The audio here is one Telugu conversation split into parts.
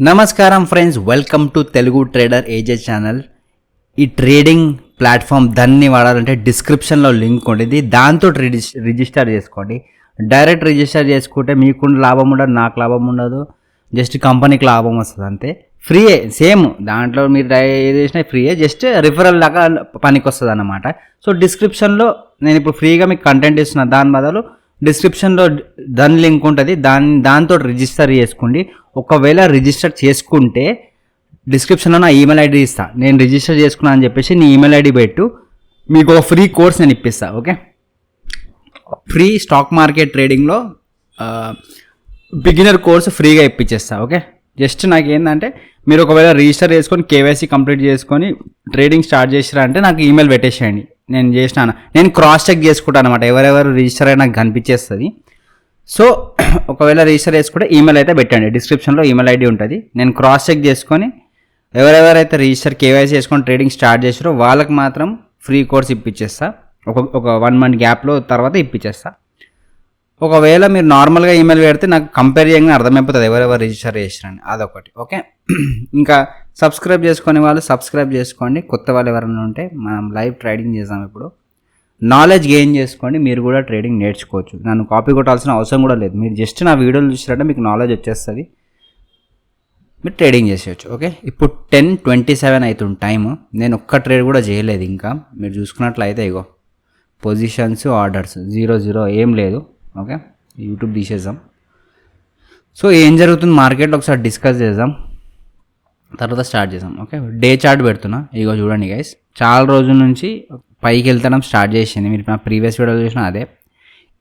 నమస్కారం friends, welcome to Telugu trader AJ channel. ఈ ట్రేడింగ్ ప్లాట్ఫామ్ దాన్ని వాడాలంటే డిస్క్రిప్షన్లో లింక్ ఉంటుంది, దాంతో రిజిస్టర్ చేసుకోండి. డైరెక్ట్ రిజిస్టర్ చేసుకుంటే మీకు లాభం ఉండదు, నాకు లాభం ఉండదు, జస్ట్ కంపెనీకి లాభం వస్తుంది అంతే. ఫ్రీయే, సేమ్ దాంట్లో మీరు ఏది చేసినా ఫ్రీయే, జస్ట్ రిఫరల్ లాగా పనికి వస్తుంది అన్నమాట. సో డిస్క్రిప్షన్లో నేను ఇప్పుడు ఫ్రీగా మీకు కంటెంట్ ఇస్తున్నాను, దాని బదులు డిస్క్రిప్షన్లో దాని లింక్ ఉంటుంది, దాంతో రిజిస్టర్ చేసుకోండి. ఒకవేళ రిజిస్టర్ చేసుకుంటే డిస్క్రిప్షన్లో నా ఈమెయిల్ ఐడి ఇస్తా, నేను రిజిస్టర్ చేసుకున్నా అని చెప్పేసి నీ ఈమెయిల్ ఐడి పెట్టు, మీకు ఒక ఫ్రీ కోర్స్ నేను ఇప్పిస్తా. ఓకే, ఫ్రీ స్టాక్ మార్కెట్ ట్రేడింగ్లో బిగినర్ కోర్స్ ఫ్రీగా ఇప్పించేస్తా. ఓకే, జస్ట్ నాకు ఏంటంటే మీరు ఒకవేళ రిజిస్టర్ చేసుకొని కేవైసీ కంప్లీట్ చేసుకొని ట్రేడింగ్ స్టార్ట్ చేసిరా అంటే నాకు ఈమెయిల్ పెట్టేసేయండి, నేను చేసినాను. నేను క్రాస్ చెక్ చేసుకుంటాను అనమాట, ఎవరెవరు రిజిస్టర్ అయినా నాకు కనిపించేస్తుంది. సో ఒకవేళ రిజిస్టర్ చేసుకుంటే ఈమెయిల్ అయితే పెట్టండి, డిస్క్రిప్షన్లో ఈమెయిల్ ఐడి ఉంటుంది. నేను క్రాస్ చెక్ చేసుకొని ఎవరెవరైతే రిజిస్టర్ కేవైసీ చేసుకొని ట్రేడింగ్ స్టార్ట్ చేసారో వాళ్ళకి మాత్రం ఫ్రీ కోర్స్ ఇప్పించేస్తా, ఒక 1 month గ్యాప్లో తర్వాత ఇప్పించేస్తా. ఒకవేళ మీరు నార్మల్గా ఈమెయిల్ పెడితే నాకు కంపేర్ చేయగానే అర్థమైపోతుంది ఎవరెవరు రిజిస్టర్ చేసారని, అదొకటి. ఓకే, ఇంకా సబ్స్క్రైబ్ చేసుకునే వాళ్ళు సబ్స్క్రైబ్ చేసుకోండి, కొత్త వాళ్ళు ఎవరైనా ఉంటే మనం లైవ్ ట్రేడింగ్ చేద్దాం. ఇప్పుడు నాలెడ్జ్ గెయిన్ చేసుకోండి, మీరు కూడా ట్రేడింగ్ నేర్చుకోవచ్చు. నన్ను కాపీ కొట్టాల్సిన అవసరం కూడా లేదు, మీరు జస్ట్ నా వీడియోలు చూసినట్టే మీకు నాలెడ్జ్ వచ్చేస్తుంది, మీరు ట్రేడింగ్ చేసేయచ్చు. ఓకే, ఇప్పుడు 10:27 అవుతుంది టైము, నేను ఒక్క ట్రేడ్ కూడా చేయలేదు ఇంకా. మీరు చూసుకున్నట్లయితే ఇగో పొజిషన్స్, ఆర్డర్స్ 0-0 ఏం లేదు. ఓకే, యూట్యూబ్ తీసేద్దాం. సో ఏం జరుగుతుంది మార్కెట్లో ఒకసారి డిస్కస్ చేద్దాం, తర్వాత స్టార్ట్ చేద్దాం. ఓకే, డే చార్ట్ పెడుతున్నా, ఇగో చూడండి గైస్, చాలా రోజుల నుంచి పైకి వెళ్తడం స్టార్ట్ చేసింది. మీరు నా ప్రీవియస్ వీడియోలో చూసినా అదే.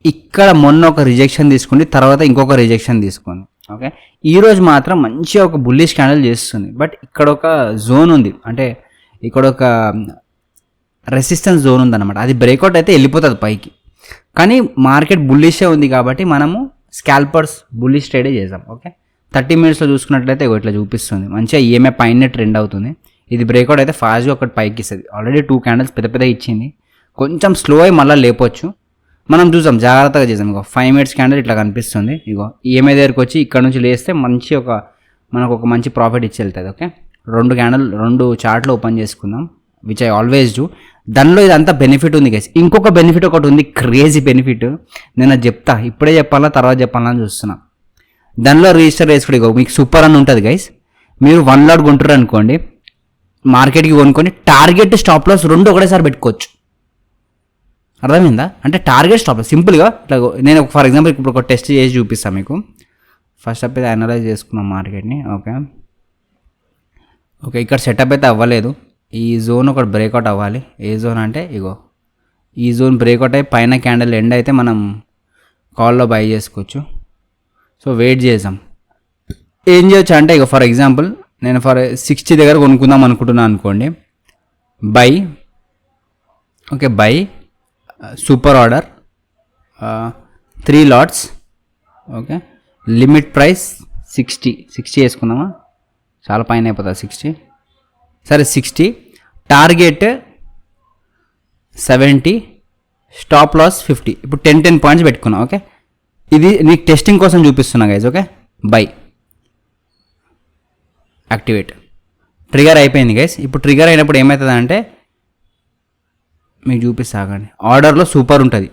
ఇక్కడ మొన్న ఒక రిజెక్షన్ తీసుకుంది, తర్వాత ఇంకొక రిజెక్షన్ తీసుకుంది. ఓకే, ఈరోజు మాత్రం మంచిగా ఒక బుల్లిష్ క్యాండిల్ చేస్తుంది, బట్ ఇక్కడ ఒక జోన్ ఉంది, అంటే ఇక్కడ ఒక రెసిస్టెన్స్ జోన్ ఉందన్నమాట. అది బ్రేక్అవుట్ అయితే వెళ్ళిపోతుంది పైకి, కానీ మార్కెట్ బుల్లిషే ఉంది కాబట్టి మనము స్కాల్పర్స్ బుల్లిష్ ట్రేడే చేద్దాం. ఓకే, 30 minutesలో చూసుకున్నట్లయితే ఇట్లా చూపిస్తుంది, మంచిగా ఈఎంఐ పైన ట్రెండ్ అవుతుంది. ఇది బ్రేక్అవుట్ అయితే ఫాస్ట్గా ఒకటి పైకి ఇస్తుంది. ఆల్రెడీ 2 candles పెద్ద పెద్ద ఇచ్చింది, కొంచెం స్లో అయి మళ్ళీ లేపొచ్చు. మనం చూసాం, జాగ్రత్తగా చేసాం. ఇగో 5 minutes క్యాండిల్ ఇట్లా కనిపిస్తుంది. ఇగో ఈఎంఐ దగ్గరికి వచ్చి ఇక్కడ నుంచి లేస్తే మంచి మనకు ఒక మంచి ప్రాఫిట్ ఇచ్చి వెళ్తుంది. ఓకే, 2 చార్ట్లు ఓపెన్ చేసుకుందాం, విచ్ ఐ ఆల్వేస్ డూ. దానిలో ఇదంతా బెనిఫిట్ ఉంది గైస్. ఇంకొక బెనిఫిట్ ఒకటి ఉంది, క్రేజీ బెనిఫిట్. నేను అది చెప్తా, ఇప్పుడే చెప్పాలా తర్వాత చెప్పాలా అని చూస్తున్నా. దానిలో రిజిస్టర్ చేసుకుంటే మీకు సూపర్ అని ఉంటుంది గైస్. మీరు 1 lot కొంటారు అనుకోండి, మార్కెట్కి కొనుక్కొని టార్గెట్ స్టాప్ లాస్ 2 ఒకటేసారి పెట్టుకోవచ్చు. అర్థమైందా? అంటే టార్గెట్ స్టాప్ లాస్ సింపుల్గా ఇట్లా నేను ఫర్ ఎగ్జాంపుల్ ఇప్పుడు ఒక టెస్ట్ చేసి చూపిస్తాను మీకు. ఫస్ట్ అప్ అయితే అనలైజ్ చేసుకున్నాం మార్కెట్ని. ఓకే, ఇక్కడ సెటప్ అయితే అవ్వలేదు, ఈ జోన్ ఒకటి బ్రేక్అవుట్ అవ్వాలి. ఏ జోన్ అంటే ఇగో ఈ జోన్ బ్రేక్అవుట్ అయ్యి పైన క్యాండిల్ ఎండ్ అయితే మనం కాల్లో బై చేసుకోవచ్చు. సో వెయిట్ చేద్దాం. ఏం చేయొచ్చు అంటే ఇక ఫర్ ఎగ్జాంపుల్ నేను 60 దగ్గర కొనుక్కుందాం అనుకుంటున్నాను అనుకోండి, by. Okay, by super order 3 lots. Okay, limit price 60 వేసుకుందామా, చాలా పైన అయిపోతుంది 60. సరే 60, టార్గెట్ 70, స్టాప్ లాస్ 50. ఇప్పుడు 10 points పెట్టుకున్నాం. ఓకే, ఇది నీకు టెస్టింగ్ కోసం చూపిస్తున్నా guys. Okay, by activate, trigger అయిపోయింది గైస్. ఇప్పుడు ట్రిగర్ అయినప్పుడు ఏమవుతుంది అంటే మీకు చూపిస్తాగండి, ఆర్డర్లో సూపర్ ఉంటుంది.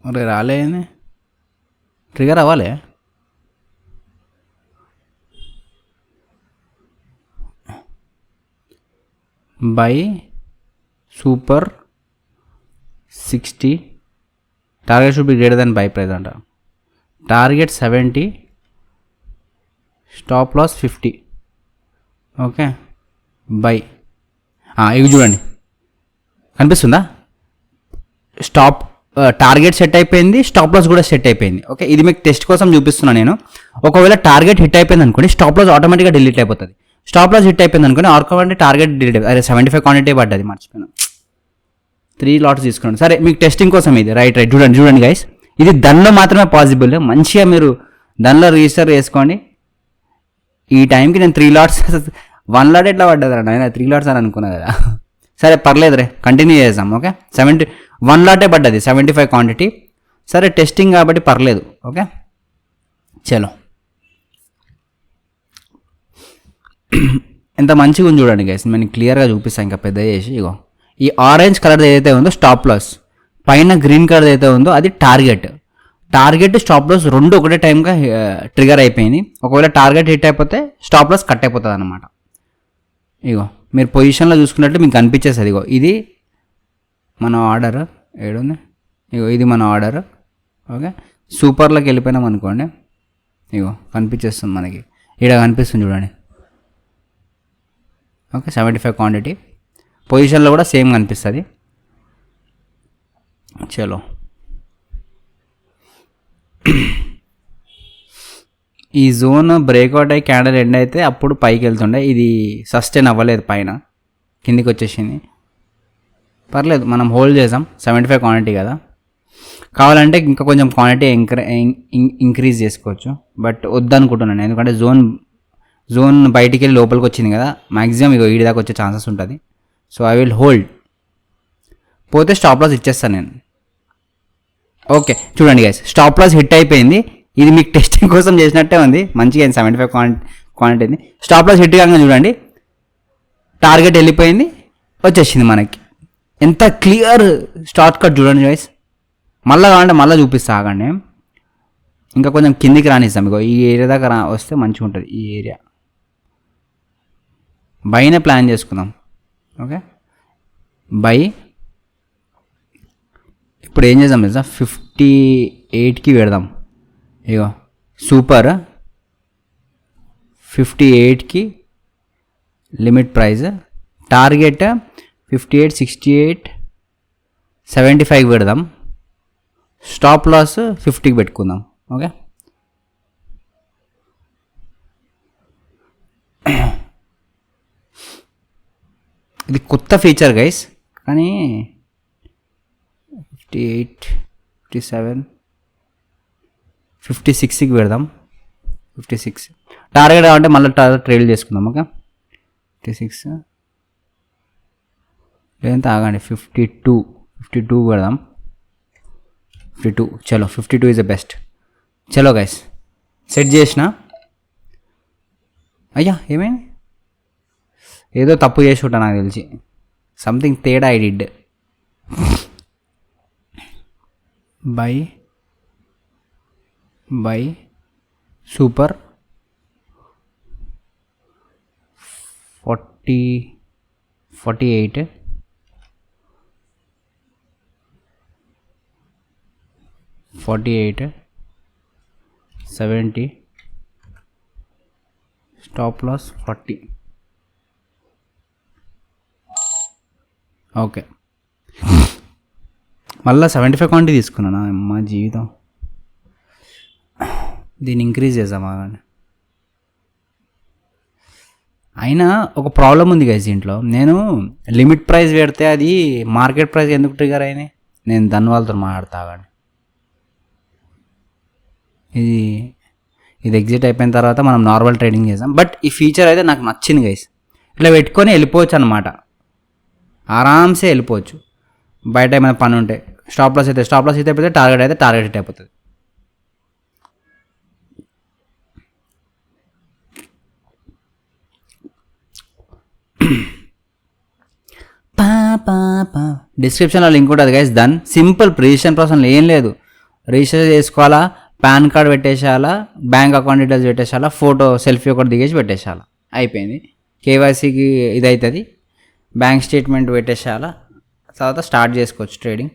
మరి రాలేదని ట్రిగర్ అవ్వాలి. Buy super 60, target should be greater then buy price అంట. Target 70, stop loss 50. Okay, buy. ఇవి చూడండి, కనిపిస్తుందా? టార్గెట్ సెట్ అయిపోయింది, స్టాప్ లాస్ కూడా సెట్ అయిపోయింది. ఓకే, ఇది మీకు టెస్ట్ కోసం చూపిస్తున్నాను నేను. ఒకవేళ టార్గెట్ హిట్ అయిపోయింది అనుకోండి, స్టాప్ లాస్ ఆటోమేటిక్గా డిలీట్ అయిపోతుంది. స్టాప్ లాస్ హిట్ అయిపోయింది అనుకోండి, ఆటోమేటిక్ టార్గెట్ డిలీట్ అయిపోయింది. 75 క్వాంటిటీ పడ్డది, మర్చిపోయాను. 3 lots తీసుకోండి. సరే, మీకు టెస్టింగ్ కోసం ఇది. రైట్ చూడండి గైస్, ఇది దానిలో మాత్రమే పాసిబుల్. మంచిగా మీరు దానిలో రిజిస్టర్ చేసుకోండి. ఈ టైంకి నేను 3 lots 1 lot ఎట్లా పడ్డది రా నాయన, 3 lots అని అనుకున్నా కదా. సరే పర్లేదు రే, కంటిన్యూ చేద్దాం. ఓకే, 1 lot పడ్డది 75 క్వాంటిటీ. సరే టెస్టింగ్ కాబట్టి పర్లేదు. ఓకే చలో ఎంత మంచిగా ఉంది చూడండి గైస్, నేను క్లియర్గా చూపిస్తాను ఇంకా పెద్ద చేసి. ఇగో ఈ ఆరెంజ్ కలర్ ఏదైతే ఉందో స్టాప్ లాస్, పైన గ్రీన్ కలర్ ఏదైతే ఉందో అది టార్గెట్ స్టాప్ లాస్ రెండు ఒకటే టైంగా ట్రిగర్ అయిపోయింది. ఒకవేళ టార్గెట్ హిట్ అయిపోతే స్టాప్ లాస్ కట్ అయిపోతుంది అనమాట. ఇగో మీరు పొజిషన్లో చూసుకున్నట్టు మీకు కనిపించేస్తుంది. ఇగో ఇది మన ఆర్డర్ ఏడుంది, ఇగో ఇది మన ఆర్డర్. ఓకే సూపర్లోకి వెళ్ళిపోయినాం అనుకోండి, ఇగో కనిపించేస్తుంది మనకి, ఇక్కడ కనిపిస్తుంది చూడండి. ఓకే 75 క్వాంటిటీ పొజిషన్లో కూడా సేమ్ కనిపిస్తుంది. చలో ఈ జోన్ బ్రేక్అవుట్ అయ్యి క్యాండిల్ ఎండ్ అయితే అప్పుడు పైకి వెళ్తుండే, ఇది సస్టైన్ అవ్వలేదు, పైన కిందికి వచ్చేసింది. పర్లేదు మనం హోల్డ్ చేసాం, 75 క్వాంటిటీ కదా, కావాలంటే ఇంకా కొంచెం క్వాంటిటీ ఇంక్రీజ్ చేసుకోవచ్చు, బట్ వద్దనుకుంటున్నాను. ఎందుకంటే జోన్ బయటికి వెళ్ళి లోపలికి వచ్చింది కదా, మ్యాక్సిమం ఇగో ఈడి దాకా వచ్చే ఛాన్సెస్ ఉంటుంది. సో ఐ విల్ హోల్డ్, పోతే స్టాప్ లాస్ ఇచ్చేస్తాను నేను. ఓకే చూడండి గైస్, స్టాప్ లాస్ హిట్ అయిపోయింది. ఇది మీకు టెస్టింగ్ కోసం చేసినట్టే ఉంది, మంచిగా 75 క్వాంటిటీ. స్టాప్ లాస్ హిట్ కాగానే చూడండి టార్గెట్ వెళ్ళిపోయింది, వచ్చేసింది మనకి. ఎంత క్లియర్ షార్ట్ కట్ చూడండి గైస్. మళ్ళీ కావాలంటే మళ్ళీ చూపిస్తా ఆగండి, ఇంకా కొంచెం కిందికి రానిస్తాం. ఇగో ఈ ఏరియా దాకా వస్తే మంచిగా ఉంటుంది. ఈ ఏరియా బైనే ప్లాన్ చేసుకుందాం. ఓకే బై ఇప్పుడు ఏం చేద్దాం తెలుసా, 58కి పెడదాం. ఇగో సూపర్ 58కి లిమిట్ ప్రైస్, టార్గెట్ 58, 68, 75 పెడదాం. స్టాప్ లాస్ 50కి పెట్టుకుందాం. ఓకే ఇది కొత్త ఫీచర్ గైస్, కానీ 58, 57, 56కి పెడదాం. 56 టార్గెట్ కావాలంటే మళ్ళీ ట్రేడ్ చేసుకుందాం. ఓకే 56 లేదంటే ఆగండి, 52 పెడదాం. 52 చలో 52 ఈజ్ ద బెస్ట్. చలో గైస్ సెట్ చేసిన. అయ్యా ఏమైంది, ఏదో తప్పు చేసి ఉంటా నాకు తెలిసి, సంథింగ్ తేడా I did. Buy super 48, 70, stop loss 40. Okay మళ్ళీ 75 క్వాంటిటీ తీసుకున్నానా మా జీవితం. దీన్ని ఇంక్రీజ్ చేద్దామా, అయినా ఒక ప్రాబ్లం ఉంది గైస్ దీంట్లో. నేను లిమిట్ ప్రైస్ పెడితే అది మార్కెట్ ప్రైస్ ఎందుకు ట్రిగర్ అయినాయి, నేను దాని వాళ్ళతో మాట్లాడతా. ఇది ఎగ్జిట్ అయిపోయిన తర్వాత మనం నార్మల్ ట్రేడింగ్ చేసాం. బట్ ఈ ఫీచర్ అయితే నాకు నచ్చింది గైస్, ఇట్లా పెట్టుకొని వెళ్ళిపోవచ్చు అనమాట, ఆరామ్సే వెళ్ళిపోవచ్చు. బయట ఏమైనా పని ఉంటే స్టాప్ లాస్ అయితే అయిపోతే, టార్గెట్ అయితే టార్గెట్ హిట్ అయిపోతుంది. డిస్క్రిప్షన్లో లింక్ ఉంటుంది guys. Done, simple. Registration process ఏం లేదు, రిజిస్టర్ చేసుకోవాలా, పాన్ కార్డ్ పెట్టేసేయాలా, బ్యాంక్ అకౌంట్ డీటెయిల్స్ పెట్టేసేయాలా, ఫోటో సెల్ఫీ ఒకటి దిగేసి పెట్టేసేయాలా, అయిపోయింది. కేవైసీకి ఇది అవుతుంది, బ్యాంక్ స్టేట్మెంట్ పెట్టేసేయాలా, తర్వాత స్టార్ట్ చేసుకోవచ్చు ట్రేడింగ్.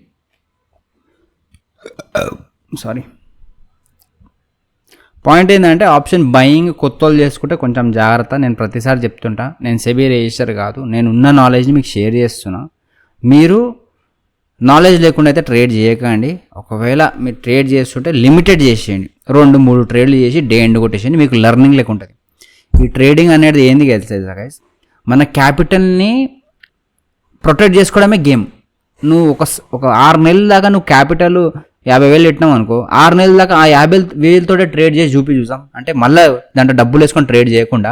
సారీ, పాయింట్ ఏంటంటే ఆప్షన్ బయింగ్ కొత్త వాళ్ళు చేసుకుంటే కొంచెం జాగ్రత్త. నేను ప్రతిసారి చెప్తుంటా, నేను సెబీ రిజిస్టర్ కాదు, నేను ఉన్న నాలెడ్జ్ని మీకు షేర్ చేస్తున్నా. మీరు నాలెడ్జ్ లేకుండా అయితే ట్రేడ్ చేయకండి. ఒకవేళ మీరు ట్రేడ్ చేస్తుంటే లిమిటెడ్ చేసేయండి, 2-3 ట్రేడ్లు చేసి డే ఎండ్ కొట్టేసేయండి, మీకు లెర్నింగ్ లేక ఉంటుంది. ఈ ట్రేడింగ్ అనేది ఏంది తెలుస్తుంది గైస్, మన క్యాపిటల్ని ప్రొటెక్ట్ చేసుకోవడమే గేమ్. నువ్వు ఒక 6 నెలల దాకా నువ్వు క్యాపిటల్ 50,000 పెట్టినావు అనుకో, 6 నెలల దాకా ఆ 50,000తోటే ట్రేడ్ చేసి చూసాం అంటే, మళ్ళీ దాంట్లో డబ్బులు వేసుకొని ట్రేడ్ చేయకుండా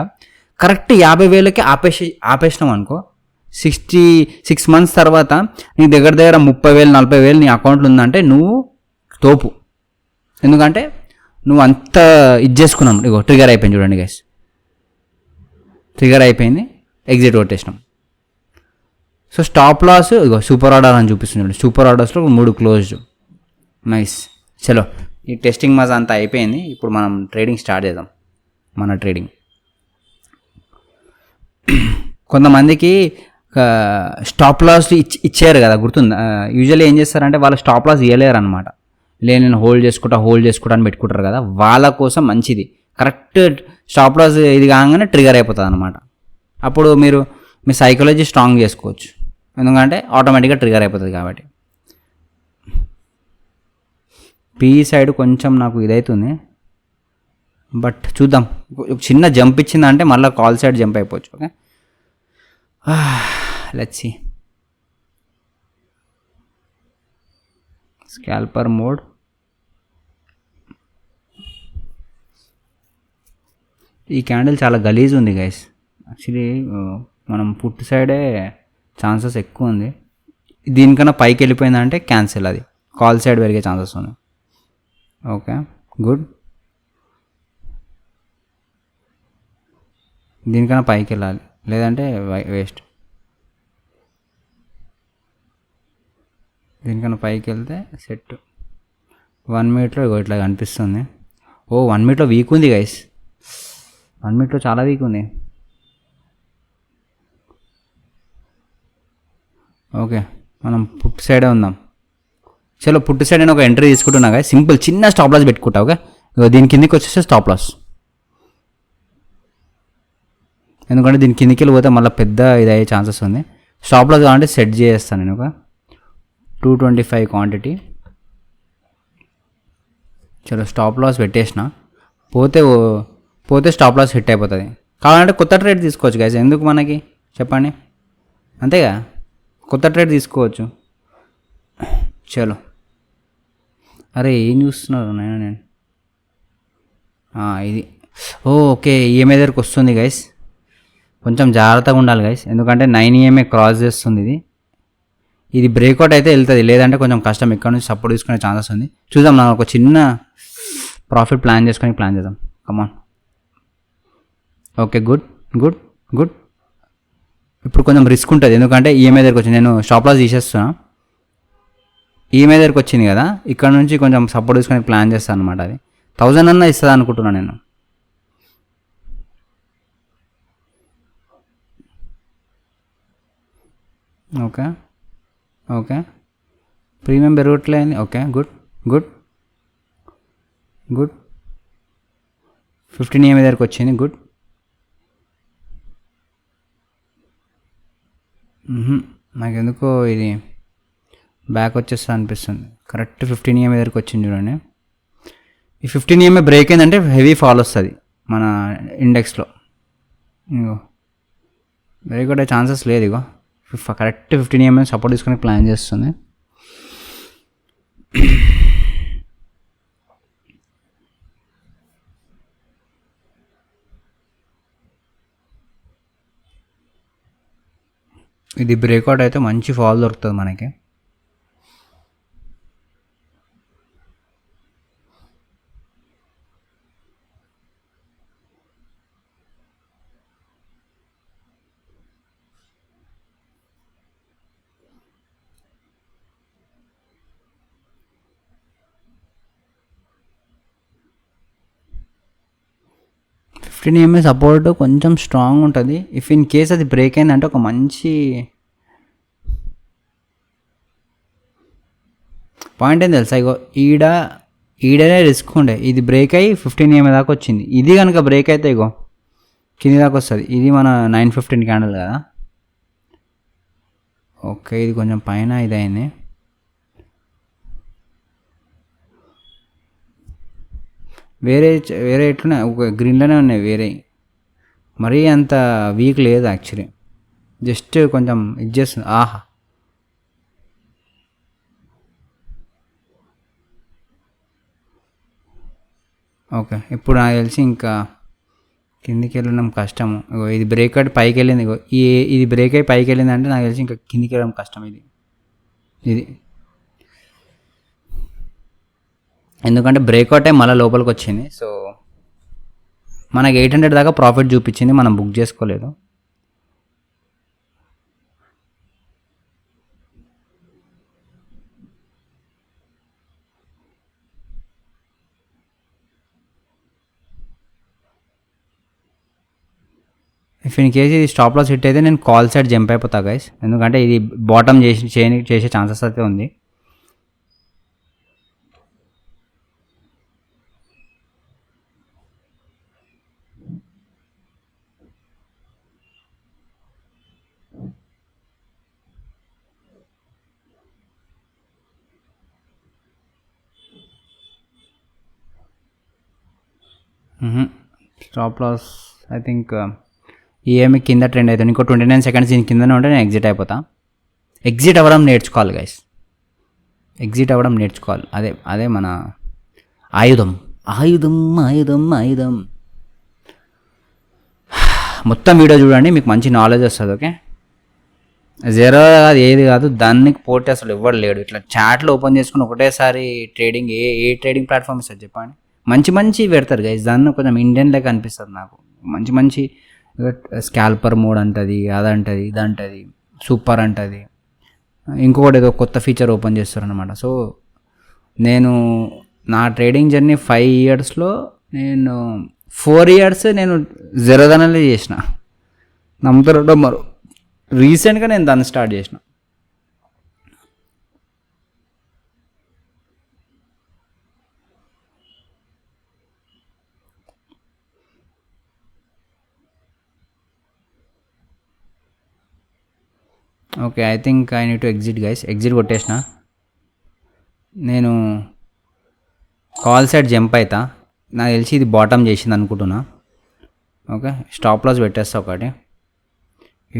కరెక్ట్ 50,000కి ఆపేసినాం అనుకో, 66 మంత్స్ తర్వాత నీ దగ్గర 30,000-40,000 నీ అకౌంట్లో ఉందంటే నువ్వు తోపు. ఎందుకంటే నువ్వు అంత ఇది చేసుకున్నాం, ఇగో ట్రిగర్ అయిపోయింది చూడండి గైస్, ట్రిగర్ అయిపోయింది, ఎగ్జిట్ కొట్టేసినాం. సో స్టాప్ లాస్ ఇగో సూపర్ ఆర్డర్ అని చూపిస్తుంది చూడండి, సూపర్ ఆర్డర్స్లో 3 క్లోజ్డ్. నైస్. చలో ఈ టెస్టింగ్ మజా అంతా అయిపోయింది. ఇప్పుడు మనం ట్రేడింగ్ స్టార్ట్ చేద్దాం. మన ట్రేడింగ్ కొంతమందికి స్టాప్ లాస్ ఇచ్చారు కదా, గుర్తుంది. యూజువల్లీ ఏం చేస్తారంటే వాళ్ళు స్టాప్ లాస్ ఇవ్వలేరు అనమాట. నేను హోల్డ్ చేసుకుంటా అని పెట్టుకుంటారు కదా, వాళ్ళ కోసం మంచిది. కరెక్ట్ స్టాప్ లాస్ ఇది కాగానే ట్రిగర్ అయిపోతుంది అనమాట. అప్పుడు మీరు మీ సైకాలజీ స్ట్రాంగ్ చేసుకోవచ్చు, ఎందుకంటే ఆటోమేటిక్గా ట్రిగర్ అయిపోతుంది కాబట్టి. పీ సైడ్ కొంచెం నాకు ఇదవుతుంది, బట్ చూద్దాం. చిన్న జంప్ ఇచ్చిందంటే మళ్ళీ కాల్ సైడ్ జంప్ అయిపోవచ్చు. Okay, let's see. Scalper mode. ఈ క్యాండిల్ చాలా గలీజ్ ఉంది గైస్. యాక్చువల్లీ మనం పుట్ సైడే ఛాన్సెస్ ఎక్కువ ఉంది. దీనికన్నా పైకి వెళ్ళిపోయిందంటే క్యాన్సిల్, అది కాల్ సైడ్ పెరిగే ఛాన్సెస్ ఉన్నాయి. Okay, good. దీనికన్నా పైకి వెళ్ళాలి, లేదంటే వేస్ట్. దీనికన్నా పైకి వెళ్తే సెట్. 1 మినిట్లో ఇట్లా కనిపిస్తుంది. ఓ 1 మినిట్లో వీక్ ఉంది గైస్, 1 మినిట్లో చాలా వీక్ ఉంది. ఓకే, మనం పుట్ సైడే ఉందాం. చలో పుట్ సైడ్ నేను ఒక ఎంట్రీ తీసుకుంటున్నా గైస్, సింపుల్ చిన్న స్టాప్ లాస్ పెట్టుకుంటా. ఓకే, దీని కిందికి వచ్చేస్తే స్టాప్ లాస్, ఎందుకంటే దీని కిందికి వెళ్ళిపోతే మళ్ళీ పెద్ద ఇది అయ్యే ఛాన్సెస్ ఉంది. స్టాప్ లాస్ కావాలంటే సెట్ చేస్తాను నేను ఒక 225 క్వాంటిటీ. చలో స్టాప్ లాస్ పెట్టేసిన, పోతే స్టాప్ లాస్ హిట్ అయిపోతుంది. కావాలంటే కొత్త ట్రేడ్ తీసుకోవచ్చు గైస్, ఎందుకు మనకి చెప్పండి, అంతేగా, కొత్త ట్రేడ్ తీసుకోవచ్చు. చలో, అరే ఏం చూస్తున్నారు నేను ఇది. ఓకే, ఈఎంఐ దగ్గరకు వస్తుంది గైస్, కొంచెం జాగ్రత్తగా ఉండాలి గైస్, ఎందుకంటే 9 EMA క్రాస్ చేస్తుంది. ఇది బ్రేక్అవుట్ అయితే వెళ్తుంది, లేదంటే కొంచెం కష్టం. ఇక్కడ నుంచి సపోర్ట్ తీసుకునే ఛాన్సెస్ ఉంది. చూద్దాం, నాకు ఒక చిన్న ప్రాఫిట్ ప్లాన్ చేద్దాం. Come on. Okay, good good good. ఇప్పుడు కొంచెం రిస్క్ ఉంటుంది, ఎందుకంటే ఈఎంఐ దగ్గరకు వచ్చింది. నేను స్టాప్ లాస్ తీసేస్తున్నా. ఈఎంఐ దగ్గరకు వచ్చింది కదా, ఇక్కడ నుంచి కొంచెం సపోర్ట్ తీసుకొని ప్లాన్ చేస్తాను అనమాట. అది 1000 అన్నా ఇస్తుంది అనుకుంటున్నాను నేను. ఓకే ఓకే, ప్రీమియం పెరగట్లేదు. Okay, good good good. 15 EMA దగ్గరకు వచ్చింది, గుడ్. నాకెందుకో ఇది బ్యాక్ వచ్చేస్తా అనిపిస్తుంది. కరెక్ట్ 15 EMA దగ్గరకు వచ్చింది చూడండి. ఈ 15 EMA బ్రేక్ అయిందంటే హెవీ ఫాల్ వస్తుంది మన ఇండెక్స్లో. ఇగో బ్రేక్ అయ్యే ఛాన్సెస్ లేదు. ఇగో కరెక్ట్ 15 EMA సపోర్ట్ తీసుకొని ప్లాన్ చేస్తుంది. ఇది బ్రేక్అవుట్ అయితే మంచి ఫాల్ దొరుకుతుంది మనకి. ఫిఫ్టీన్ EMA సపోర్ట్ కొంచెం స్ట్రాంగ్ ఉంటుంది. ఇఫ్ ఇన్ కేస్ అది బ్రేక్ అయిందంటే ఒక మంచి పాయింట్ ఏం తెలుసా, ఇగో ఈడనే రిస్క్ ఉండే. ఇది బ్రేక్ అయ్యి 15 EMA దాకా వచ్చింది. ఇది కనుక బ్రేక్ అయితే ఇగో కింది దాకా వస్తుంది. ఇది మన 915 క్యాండిల్ కదా. ఓకే, ఇది కొంచెం పైన ఇదైంది. వేరే ఎట్లున్నాయి, ఒక గ్రీన్లోనే ఉన్నాయి. వేరే మరీ అంత వీక్ లేదు యాక్చువల్లీ, జస్ట్ కొంచెం ఇది చేస్తుంది. ఆహా, ఓకే, ఇప్పుడు నాకు తెలిసి ఇంకా కిందికి వెళ్ళడం కష్టము. ఇది బ్రేక్ అయ్యి పైకి వెళ్ళింది. ఇది బ్రేక్ అయ్యి పైకి వెళ్ళింది అంటే నాకు తెలిసి ఇంకా కిందికి వెళ్ళడం కష్టం. ఇది ఎందుకంటే బ్రేక్అవుట్ టైం మళ్ళీ లోపలికి వచ్చింది. సో మనకి 800 దాకా ప్రాఫిట్ చూపించింది, మనం బుక్ చేసుకోలేదు. ఇఫ్ ఇన్ కేస్ ఇది స్టాప్ లాస్ హిట్ అయితే నేను కాల్ సైడ్ జంప్ అయిపోతా గైస్, ఎందుకంటే ఇది బాటమ్ చేసే ఛాన్సెస్ అయితే ఉంది. Stop loss I think EMI కింద ట్రెండ్ అవుతుంది. ఇంకో 29 సెకండ్స్ దీని కిందనే ఉంటే నేను ఎగ్జిట్ అయిపోతా. ఎగ్జిట్ అవ్వడం నేర్చుకోవాలి గైస్, ఎగ్జిట్ అవ్వడం నేర్చుకోవాలి. అదే అదే మన ఆయుధం. ఆయుధం ఆయుధం ఆయుధం. మొత్తం వీడియో చూడండి, మీకు మంచి నాలెడ్జ్ వస్తుంది. ఓకే, జీరో కాదు ఏది కాదు, దానికి పోటీ అసలు ఎవ్వడు లేడు. ఇట్లా చాట్లు ఓపెన్ చేసుకుని ఒకటేసారి ట్రేడింగ్ ఏ ట్రేడింగ్ ప్లాట్ఫామ్ ఇస్తారు చెప్పండి. మంచి మంచి పెడతారు గైస్, దాన్ని కొంచెం ఇండియన్ లెక్క అనిపిస్తుంది నాకు. మంచి మంచి స్కాల్పర్ మోడ్ అంటది, అదంటది, ఇదంటది, సూపర్ అంటది, ఇంకొకటి ఏదో కొత్త ఫీచర్ ఓపెన్ చేస్తారనమాట. సో నేను నా ట్రేడింగ్ జర్నీ 5 ఇయర్స్లో నేను 4 ఇయర్స్ నేను జీరోదనలే చేసిన. నమ్ముతారో మరో రీసెంట్గా నేను దాన్ని స్టార్ట్ చేసిన. Okay, I think I need to exit guys. Exit కొట్టేసిన. నేను కాల్ సైడ్ జంప్ అవుతా. నాకు తెలిసి ఇది బాటమ్ చేసింది అనుకుంటున్నా. ఓకే, స్టాప్ లాస్ పెట్టేస్తా ఒకటి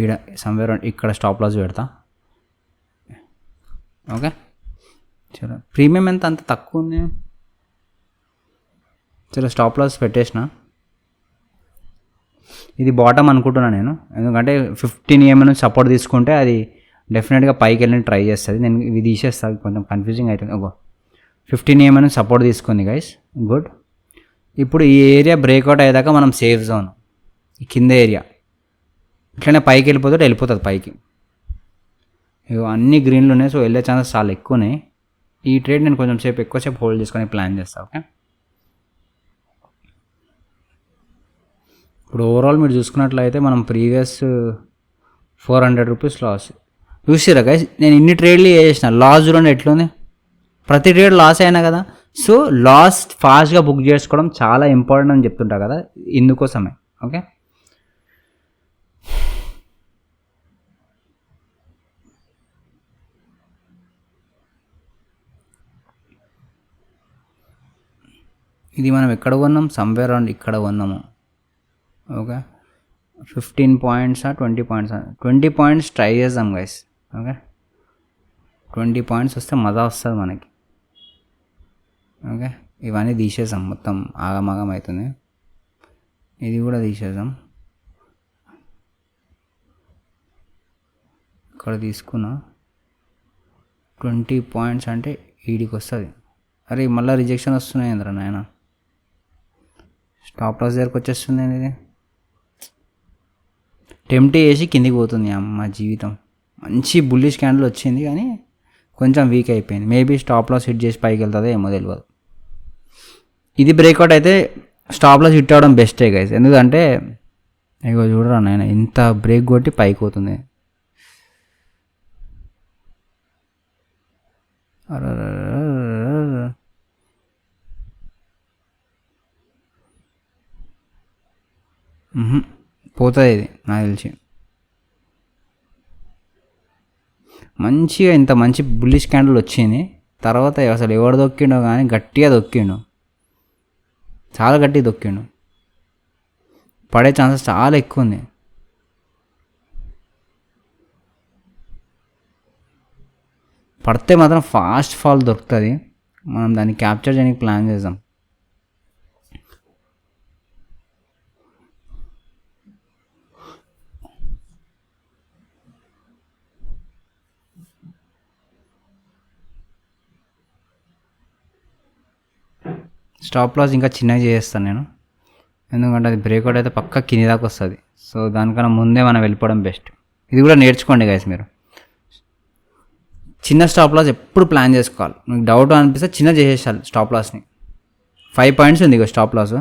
ఈడ సమ్వేర్ ఇక్కడ స్టాప్ లాస్ పెడతా. ఓకే, చలో ప్రీమియం ఎంత అంత తక్కువ ఉంది. చలో స్టాప్ లాస్ పెట్టేసిన. ఇది బాటమ్ అనుకుంటున్నా నేను, ఎందుకంటే 15 EMI నుంచి సపోర్ట్ తీసుకుంటే అది డెఫినెట్గా పైకి వెళ్ళి ట్రై చేస్తుంది. నేను ఇది తీసేస్తాను, కొంచెం కన్ఫ్యూజింగ్ అవుతుంది. ఓ 15 EMI నుంచి సపోర్ట్ తీసుకుంది గైస్, గుడ్. ఇప్పుడు ఈ ఏరియా బ్రేక్అవుట్ అయ్యేదాకా మనం సేఫ్ జోన్. ఈ కింద ఏరియా ఇట్లనే పైకి వెళ్ళిపోతుంది పైకి. ఇగో అన్ని గ్రీన్లు ఉన్నాయి, సో వెళ్ళే ఛాన్సెస్ చాలా ఎక్కువ ఉన్నాయి. ఈ ట్రేడ్ నేను కొంచెం సేపు ఎక్కువసేపు హోల్డ్ చేసుకొని ప్లాన్ చేస్తాను. ఓకే, ఇప్పుడు ఓవరాల్ మీరు చూసుకున్నట్లయితే మనం ప్రీవియస్ 400 రూపీస్ లాస్ చూసిరా గైస్. నేను ఇన్ని ట్రేడ్లు చేసిన, లాస్ చూడండి ఎట్లుంది. ప్రతి ట్రేడ్ లాస్ అయినా కదా. సో లాస్ ఫాస్ట్గా బుక్ చేసుకోవడం చాలా ఇంపార్టెంట్ అని చెప్తుంటా కదా, ఇందుకోసమే. ఓకే, ఇది మనం ఎక్కడ కొన్నాం, సమ్వేర్ అరౌండ్ ఇక్కడ కొన్నాము. Okay, 15 points 20 points 20 points try చేద్దాం గైస్. ఓకే, 20 పాయింట్స్ వస్తే మజా వస్తుంది మనకి. ఓకే, ఇవన్నీ తీసేసాం, మొత్తం ఆగమాగం అవుతుంది. ఇది కూడా తీసేసాం. ఇక్కడ తీసుకున్నా 20 పాయింట్స్ అంటే ఈడికి వస్తుంది. అరే మళ్ళీ రిజెక్షన్ వస్తున్నాయి అందరూ నాయన. స్టాప్ లాస్ దగ్గరకు వచ్చేస్తుంది. ఇది టెంప్ట్ చేసి కిందికి పోతుంది అమ్మ జీవితం. మంచి బుల్లిష్ క్యాండిల్ వచ్చింది కానీ కొంచెం వీక్ అయిపోయింది. మేబీ స్టాప్ లాస్ హిట్ చేసి పైకి వెళ్తుందో ఏమో తెలియదు. ఇది బ్రేక్అవుట్ అయితే స్టాప్ లాస్ హిట్ అవ్వడం బెస్టే గైస్, ఎందుకంటే ఇగో చూడరా నాయన ఇంత బ్రేక్ కొట్టి పైకి పోతుంది. పోతుంది ఇది నాకు తెలిసి. మంచిగా ఇంత మంచి బుల్లిష్ క్యాండిల్ వచ్చింది, తర్వాత అసలు ఎవడు దొక్కిండో కానీ గట్టిగా దొక్కిండు, చాలా గట్టిగా దొక్కిండు. పడే ఛాన్సెస్ చాలా ఎక్కువ ఉంది. పడితే మాత్రం ఫాస్ట్ ఫాల్ దొరుకుతుంది, మనం దాన్ని క్యాప్చర్ చేయడానికి ప్లాన్ చేద్దాం. స్టాప్ లాస్ ఇంకా చిన్నగా చేస్తాను నేను, ఎందుకంటే అది బ్రేక్అవుట్ అయితే పక్క కింది దాకా వస్తుంది. సో దానికన్నా ముందే మనం వెళ్ళిపోవడం బెస్ట్. ఇది కూడా నేర్చుకోండి గైస్ మీరు. చిన్న స్టాప్ లాస్ ఎప్పుడు ప్లాన్ చేసుకోవాలి. మీకు డౌట్ అనిపిస్తే చిన్న చేసేసాలి స్టాప్ లాస్ని. 5 పాయింట్స్ ఉంది ఇక స్టాప్ లాస్.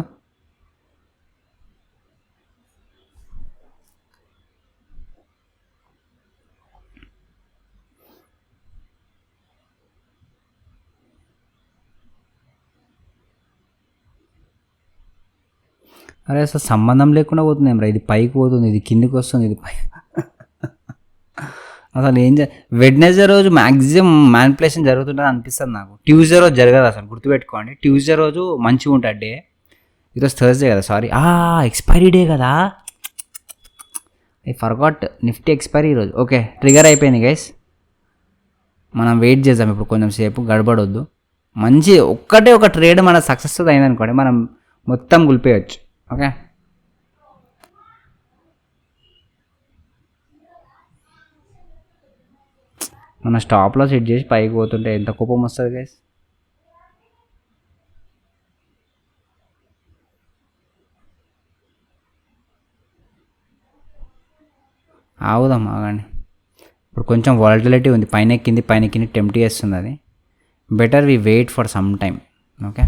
అరే అసలు సంబంధం లేకుండా పోతుంది ఏమరా, ఇది పైకి పోతుంది, ఇది కిందికి వస్తుంది, ఇది పై అసలు ఏం వెడ్నెస్డే రోజు మ్యాక్సిమం మ్యానిపులేషన్ జరుగుతుంటుంది అనిపిస్తుంది నాకు. ట్యూస్డే రోజు జరగదు అసలు, గుర్తుపెట్టుకోండి. ట్యూస్డే రోజు మంచిగా ఉంటుంది డే. ఈరోజు థర్స్డే కదా, సారీ ఎక్స్పైరీ డే కదా, ఐ ఫర్గాట్. నిఫ్టీ ఎక్స్పైరీ ఈరోజు. ఓకే, ట్రిగర్ అయిపోయింది గైస్. మనం వెయిట్ చేద్దాం ఇప్పుడు కొంచెం సేపు, గడబడొద్దు. మంచి ఒక్కటే ఒక ట్రేడ్ మన సక్సెస్ అయిందనుకోండి, మనం మొత్తం గుల్పేయచ్చు. ఓకే, మన స్టాప్లో సెట్ చేసి పైకి పోతుంటే ఎంత కోపం వస్తుంది గైస్. ఆగుదాం, ఆగండి. ఇప్పుడు కొంచెం వాలటిలిటీ ఉంది, పైన ఎక్కింది టెంప్ట్ చేస్తుంది. అది better we wait for some time. Okay,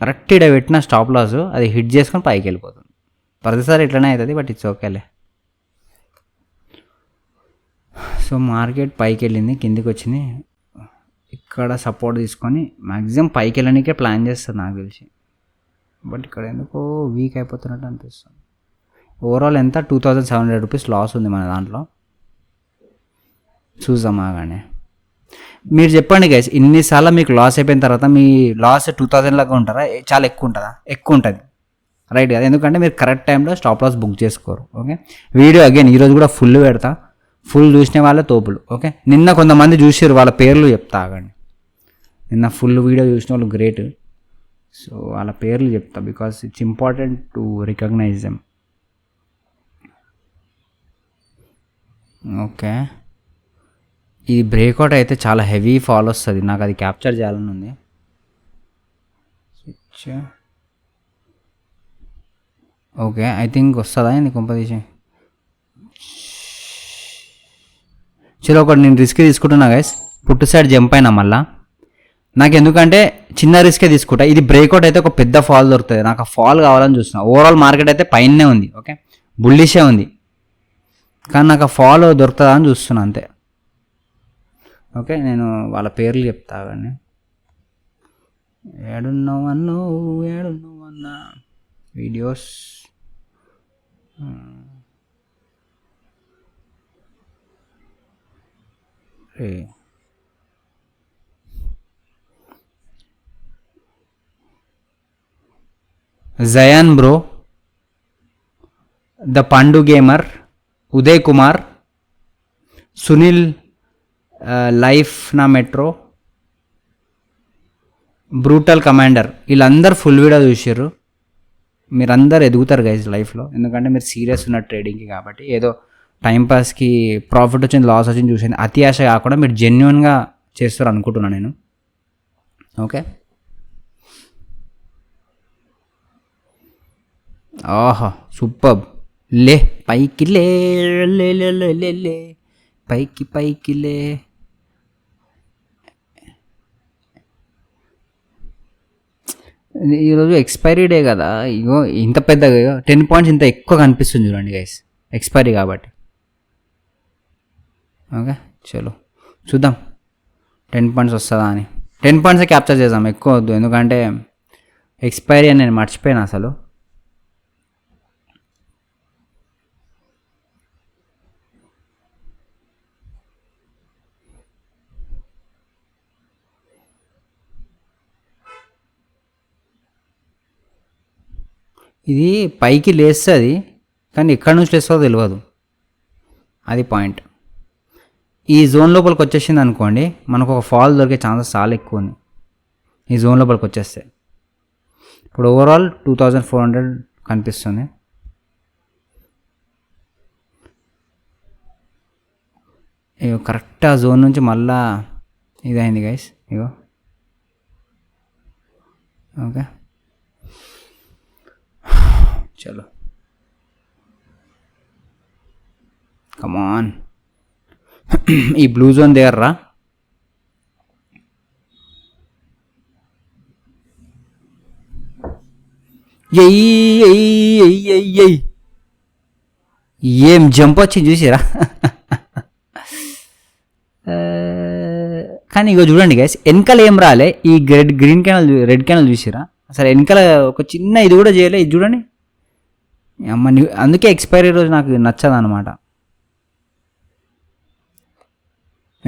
correct ఇక్కడ పెట్టిన స్టాప్ లాస్ అది హిట్ చేసుకొని పైకి వెళ్ళిపోతుంది. ప్రతిసారి ఇట్లనే అవుతుంది, బట్ ఇట్స్ ఓకేలే. సో మార్కెట్ పైకి వెళ్ళింది, కిందికి వచ్చింది. ఇక్కడ సపోర్ట్ తీసుకొని మ్యాక్సిమం పైకి వెళ్ళడానికే ప్లాన్ చేస్తుంది నాకు తెలిసి, బట్ ఇక్కడ ఎందుకో వీక్ అయిపోతున్నట్టు అనిపిస్తుంది. ఓవరాల్ ఎంత 2700 రూపీస్ లాస్ ఉంది మన దాంట్లో. చూద్దాం ఆగానే. మీరు చెప్పండి గైస్, ఇన్నిసార్లు మీకు లాస్ అయిపోయిన తర్వాత మీ లాస్ 2000 లాగా ఉంటారా, చాలా ఎక్కువ ఉంటుందా? ఎక్కువ ఉంటుంది, రైట్ కదా, ఎందుకంటే మీరు కరెక్ట్ టైంలో స్టాప్ లాస్ బుక్ చేసుకోరు. ఓకే, వీడియో అగైన్ ఈరోజు కూడా ఫుల్ పెడతా, ఫుల్ చూసిన వాళ్ళే తోపులు. ఓకే, నిన్న కొంతమంది చూసారు, వాళ్ళ పేర్లు చెప్తా ఆగండి. నిన్న ఫుల్ వీడియో చూసిన వాళ్ళు గ్రేట్. సో వాళ్ళ పేర్లు చెప్తా, because it's important to recognize them. Okay, ఇది బ్రేక్అవుట్ అయితే చాలా హెవీ ఫాల్ వస్తుంది, నాకు అది క్యాప్చర్ చేయాలని ఉంది. స్విచ్. ఓకే, ఐ థింక్ వస్తుందా నీకు కంపొజిషన్. చలో ఒకటి నేను రిస్క్ తీసుకుంటున్నా గైస్, పుట్టు సైడ్ జంప్ అయినా మళ్ళా. నాకు ఎందుకంటే చిన్న రిస్కే తీసుకుంటా. ఇది బ్రేక్అవుట్ అయితే ఒక పెద్ద ఫాల్ దొరుకుతుంది, నాకు ఆ ఫాల్ కావాలని చూస్తున్నా. ఓవరాల్ మార్కెట్ అయితే పైనే ఉంది, ఓకే, బుల్లిషే ఉంది, కానీ నాకు ఆ ఫాల్ దొరుకుతుందా అని చూస్తున్నా అంతే. ఓకే, నేను వాళ్ళ పేర్లు చెప్తా కానీ. ఏడున్నావన్నో ఏడున్నావన్నా వీడియోస్. జయాన్ బ్రో, ద పండు గేమర్, ఉదయ్ కుమార్, సునీల్, లైఫ్ నా మెట్రో, బ్రూటల్ కమాండర్, వీళ్ళందరూ ఫుల్ వీడియో చూసారు. మీరందరూ ఎదుగుతారు గైజ్ లైఫ్లో, ఎందుకంటే మీరు సీరియస్ ఉన్న ట్రేడింగ్కి. కాబట్టి ఏదో టైంపాస్కి ప్రాఫిట్ వచ్చింది లాస్ వచ్చింది చూసింది అతి ఆశ కాకుండా మీరు జెన్యున్గా చేస్తారు అనుకుంటున్నాను నేను. ఓకే, ఆహా సూపర్. లే పైకి లే లే లే లే లే లే పైకి పైకి లే. ఈరోజు ఎక్స్పైరీ డే కదా, ఇగో ఇంత పెద్దగా 10 పాయింట్స్ ఇంత ఎక్కువ కనిపిస్తుంది చూడండి గైస్, ఎక్స్పైరీ కాబట్టి. ఓకే చలో చూద్దాం 10 పాయింట్స్ వస్తుందా అని. 10 పాయింట్స్ క్యాప్చర్ చేద్దాం, ఎక్కువ వద్దు, ఎందుకంటే ఎక్స్పైరీ అని నేను మర్చిపోయాను అసలు. ఇది పైకి లేస్తుంది, కానీ ఎక్కడి నుంచి లేస్తుందో తెలియదు, అది పాయింట్. ఈ జోన్ లోపలికి వచ్చేసింది అనుకోండి, మనకు ఒక ఫాల్ దొరికే ఛాన్సెస్ చాలా ఎక్కువ ఉంది ఈ జోన్ లోపలికి వచ్చేస్తే. ఇప్పుడు ఓవరాల్ 2400 కనిపిస్తుంది. ఇగో కరెక్ట్ ఆ జోన్ నుంచి మళ్ళా ఇదైంది గైస్. ఇగో ఓకే, చలో కమాన్. ఈ బ్లూ జోన్ దగ్గర రా. ఎయ్ ఎయ్ ఎయ్ ఎయ్ ఎయ్. ఏం జంప్ వచ్చి చూసిరా. కానీ ఇగో చూడండి గైస్, వెనకాల ఏం రాలే. ఈ గ్రీన్ క్యానల్ రెడ్ క్యానల్ చూసిరా, అసలు వెనకాల ఒక చిన్న ఇది కూడా చేయలే. ఇది చూడండి అమ్మ, అందుకే ఎక్స్పైరీ రోజు నాకు నచ్చదు అనమాట.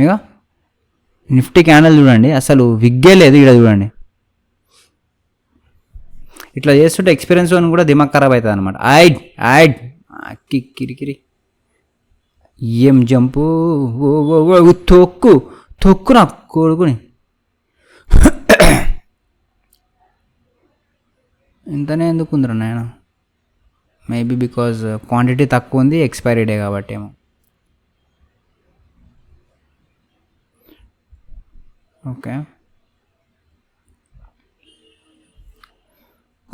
ఇక నిఫ్టీ క్యానల్ చూడండి, అసలు విగ్గే లేదు. ఇక్కడ చూడండి, ఇట్లా చేస్తుంటే ఎక్స్పీరియన్స్ అని కూడా దిమాగ్ ఖరాబ్ అవుతుంది అనమాట. యాడ్ యాడ్ కిరికిరి. ఏం జంపు, తొక్కు తొక్కు నా కొడుకుని. ఇంతనే ఎందుకు ఉందిరా నాయన? మేబీ బికాజ్ క్వాంటిటీ తక్కువ ఉంది, ఎక్స్పైరీ డే కాబట్టి ఏమో. Okay,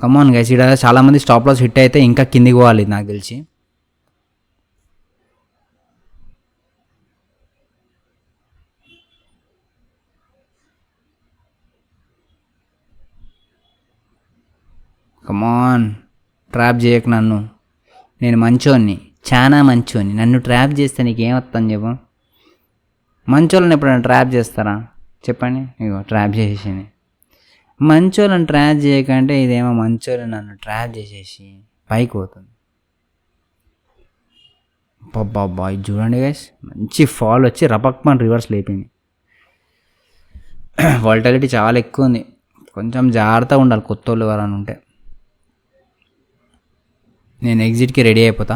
come on guys. ఇక్కడ చాలామంది స్టాప్ లాస్ హిట్ అయితే ఇంకా కిందికి పోవాలి నాకు తెలిసి. కమాన్, ట్రాప్ చేయకు నన్ను. నేను మంచోన్ని, చాలా మంచోన్ని. నన్ను ట్రాప్ చేస్తే నీకేమొస్తాను చెప్పు? మంచోళ్ళని ఎప్పుడైనా ట్రాప్ చేస్తారా చెప్పండి? ఇగో ట్రాప్ చేసేసింది. మంచోళ్ళని ట్రాప్ చేయకంటే ఇదేమో మంచోళ్ళని నన్ను ట్రాప్ చేసేసి పైకి పోతుంది. బాబా ఇది చూడండి గైస్, మంచి ఫాల్ వచ్చి రపక్మన్ రివర్స్ లేపింది. వాల్టాలిటీ చాలా ఎక్కువ ఉంది, కొంచెం జాగ్రత్తగా ఉండాలి కొత్త వాళ్ళు ఎవరైనా ఉంటే. నేను ఎగ్జిట్కి రెడీ అయిపోతా.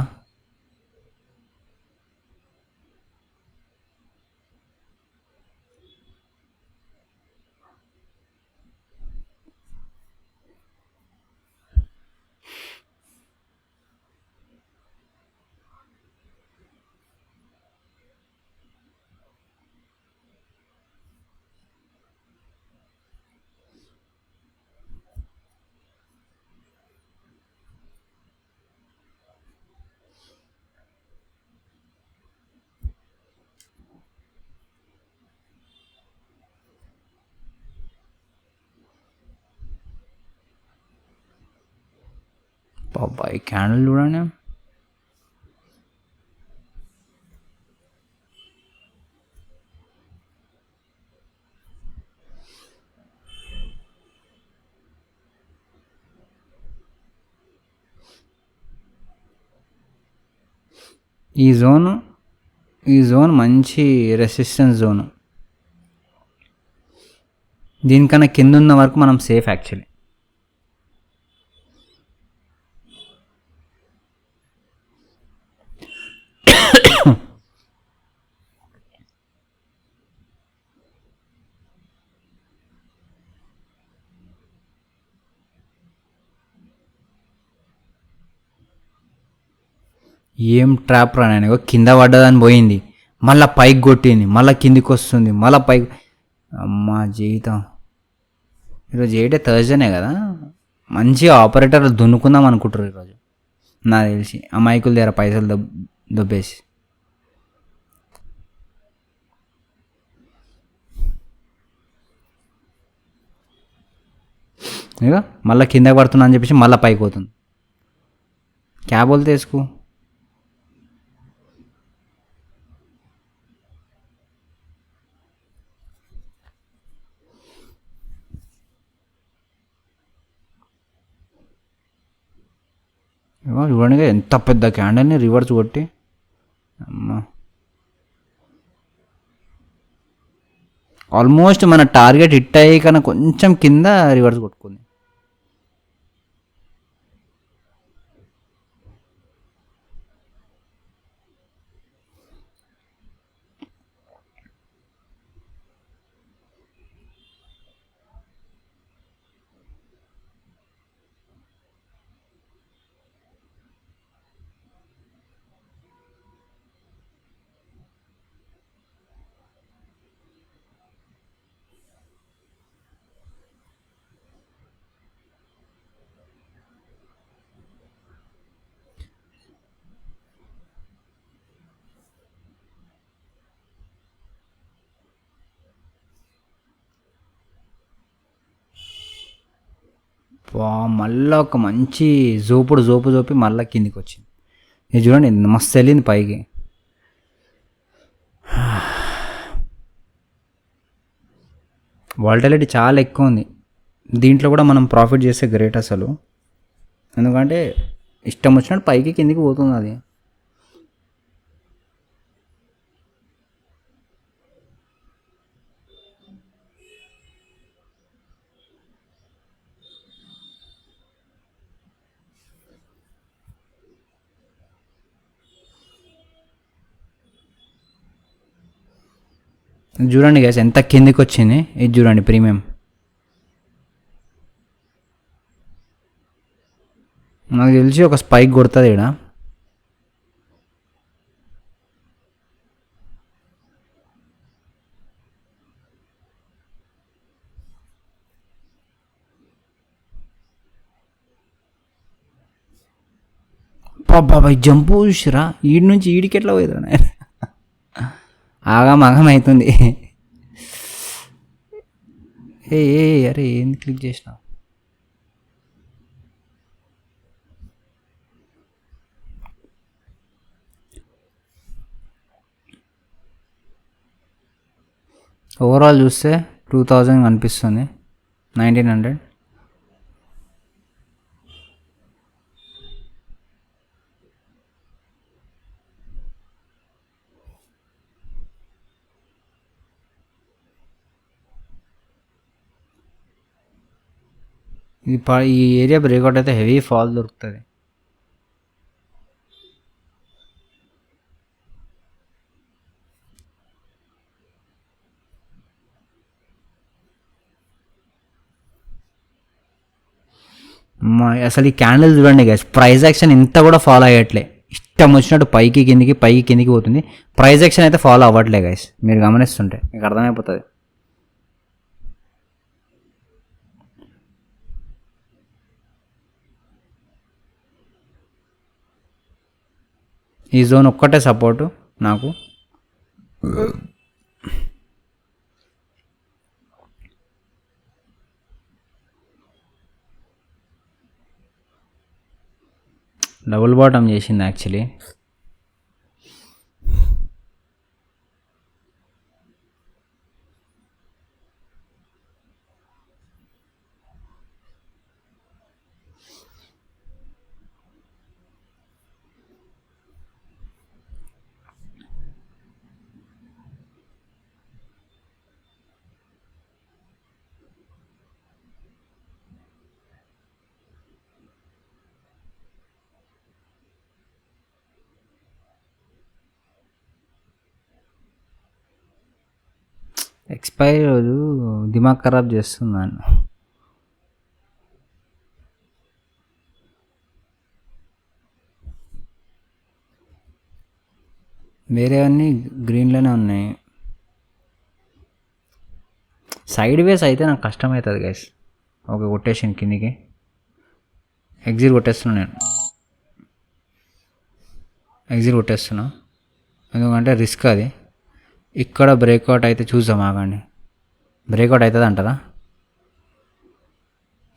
బాబా ఈ క్యాండిల్ చూడండి. ఈ జోన్ మంచి రెసిస్టెన్స్ జోను. దీనికన్నా కింద ఉన్న వరకు మనం సేఫ్ యాక్చువల్లీ. ఏం ట్రాప్ రా నేను, కింద పడ్డదని పోయింది, మళ్ళీ పైకి కొట్టింది, మళ్ళీ కిందికి వస్తుంది, మళ్ళీ పైకి. అమ్మ జీవితం. ఈరోజు థర్స్డేనే కదా, మంచిగా ఆపరేటర్ దున్నుకుందాం అనుకుంటారు ఈరోజు నాకు తెలిసి. అమాయకుల దగ్గర పైసలు దొబ్బేసి. ఇక మళ్ళీ కిందకి పడుతున్నా అని చెప్పేసి మళ్ళీ పైకి పోతుంది. క్యాబ్ బోల్తే వేసుకో. చూడండి ఎంత పెద్ద క్యాండిల్ని రివర్స్ కొట్టి. అమ్మా, ఆల్మోస్ట్ మన టార్గెట్ హిట్ అయ్యి కన్నా కొంచెం కింద రివర్స్ కొట్టుకుంది. మళ్ళీ ఒక మంచి జోపి మళ్ళీ కిందికి వచ్చింది. ఇది చూడండి మస్తు వెళ్ళింది పైకి. వాలటిలిటీ చాలా ఎక్కువ ఉంది. దీంట్లో కూడా మనం ప్రాఫిట్ చేస్తే గ్రేట్ అసలు. ఎందుకంటే ఇష్టం వచ్చినట్టు పైకి కిందికి పోతుంది అది. చూడండి గ్యాస్ ఎంత కిందికి వచ్చింది. ఇది చూడండి ప్రీమియం. నాకు తెలిసి ఒక స్పైక్ కొడుతుంది ఇక్కడ. బాబాయ్ జంపు చూసిరా, ఈడి నుంచి ఈడికి ఎట్లా పోయిరా నాయన. ఆగం అవుతుంది. అరే ఏంది క్లిక్ చేసిన. ఓవరాల్ చూస్తే 2000 కనిపిస్తుంది, 1900. ఈ ఏరియా బ్రేక్అవుట్ అయితే హెవీ ఫాల్ దొరుకుతుంది. అసలు ఈ క్యాండిల్ చూడండి గైస్, ప్రైస్ యాక్షన్ ఇంత కూడా ఫాలో అయ్యట్లే. ఇష్టం వచ్చినట్టు పైకి కిందికి పోతుంది. ప్రైస్ యాక్షన్ అయితే ఫాలో అవ్వట్లే గైస్. మీరు గమనిస్తుంటే మీకు అర్థమైపోతుంది. ఈ జోన్ ఒక్కటే సపోర్టు నాకు. డబుల్ బాటమ్ చేసింది యాక్చువల్లీ. ఎక్స్పైరీ రోజు దిమాగ్ ఖరాబ్ చేస్తున్నాను. వేరేవన్నీ గ్రీన్లోనే ఉన్నాయి. సైడ్ వేస్ అయితే నాకు కష్టమవుతుంది గైస్. ఓకే కొట్టేసాను కిందికి. ఎగ్జిట్ కొట్టేస్తున్నా ఎందుకంటే రిస్క్ అది. ఇక్కడ బ్రేక్అవుట్ అయితే చూద్దాం, ఆగండి. బ్రేక్అవుట్ అవుతుంది అంటారా?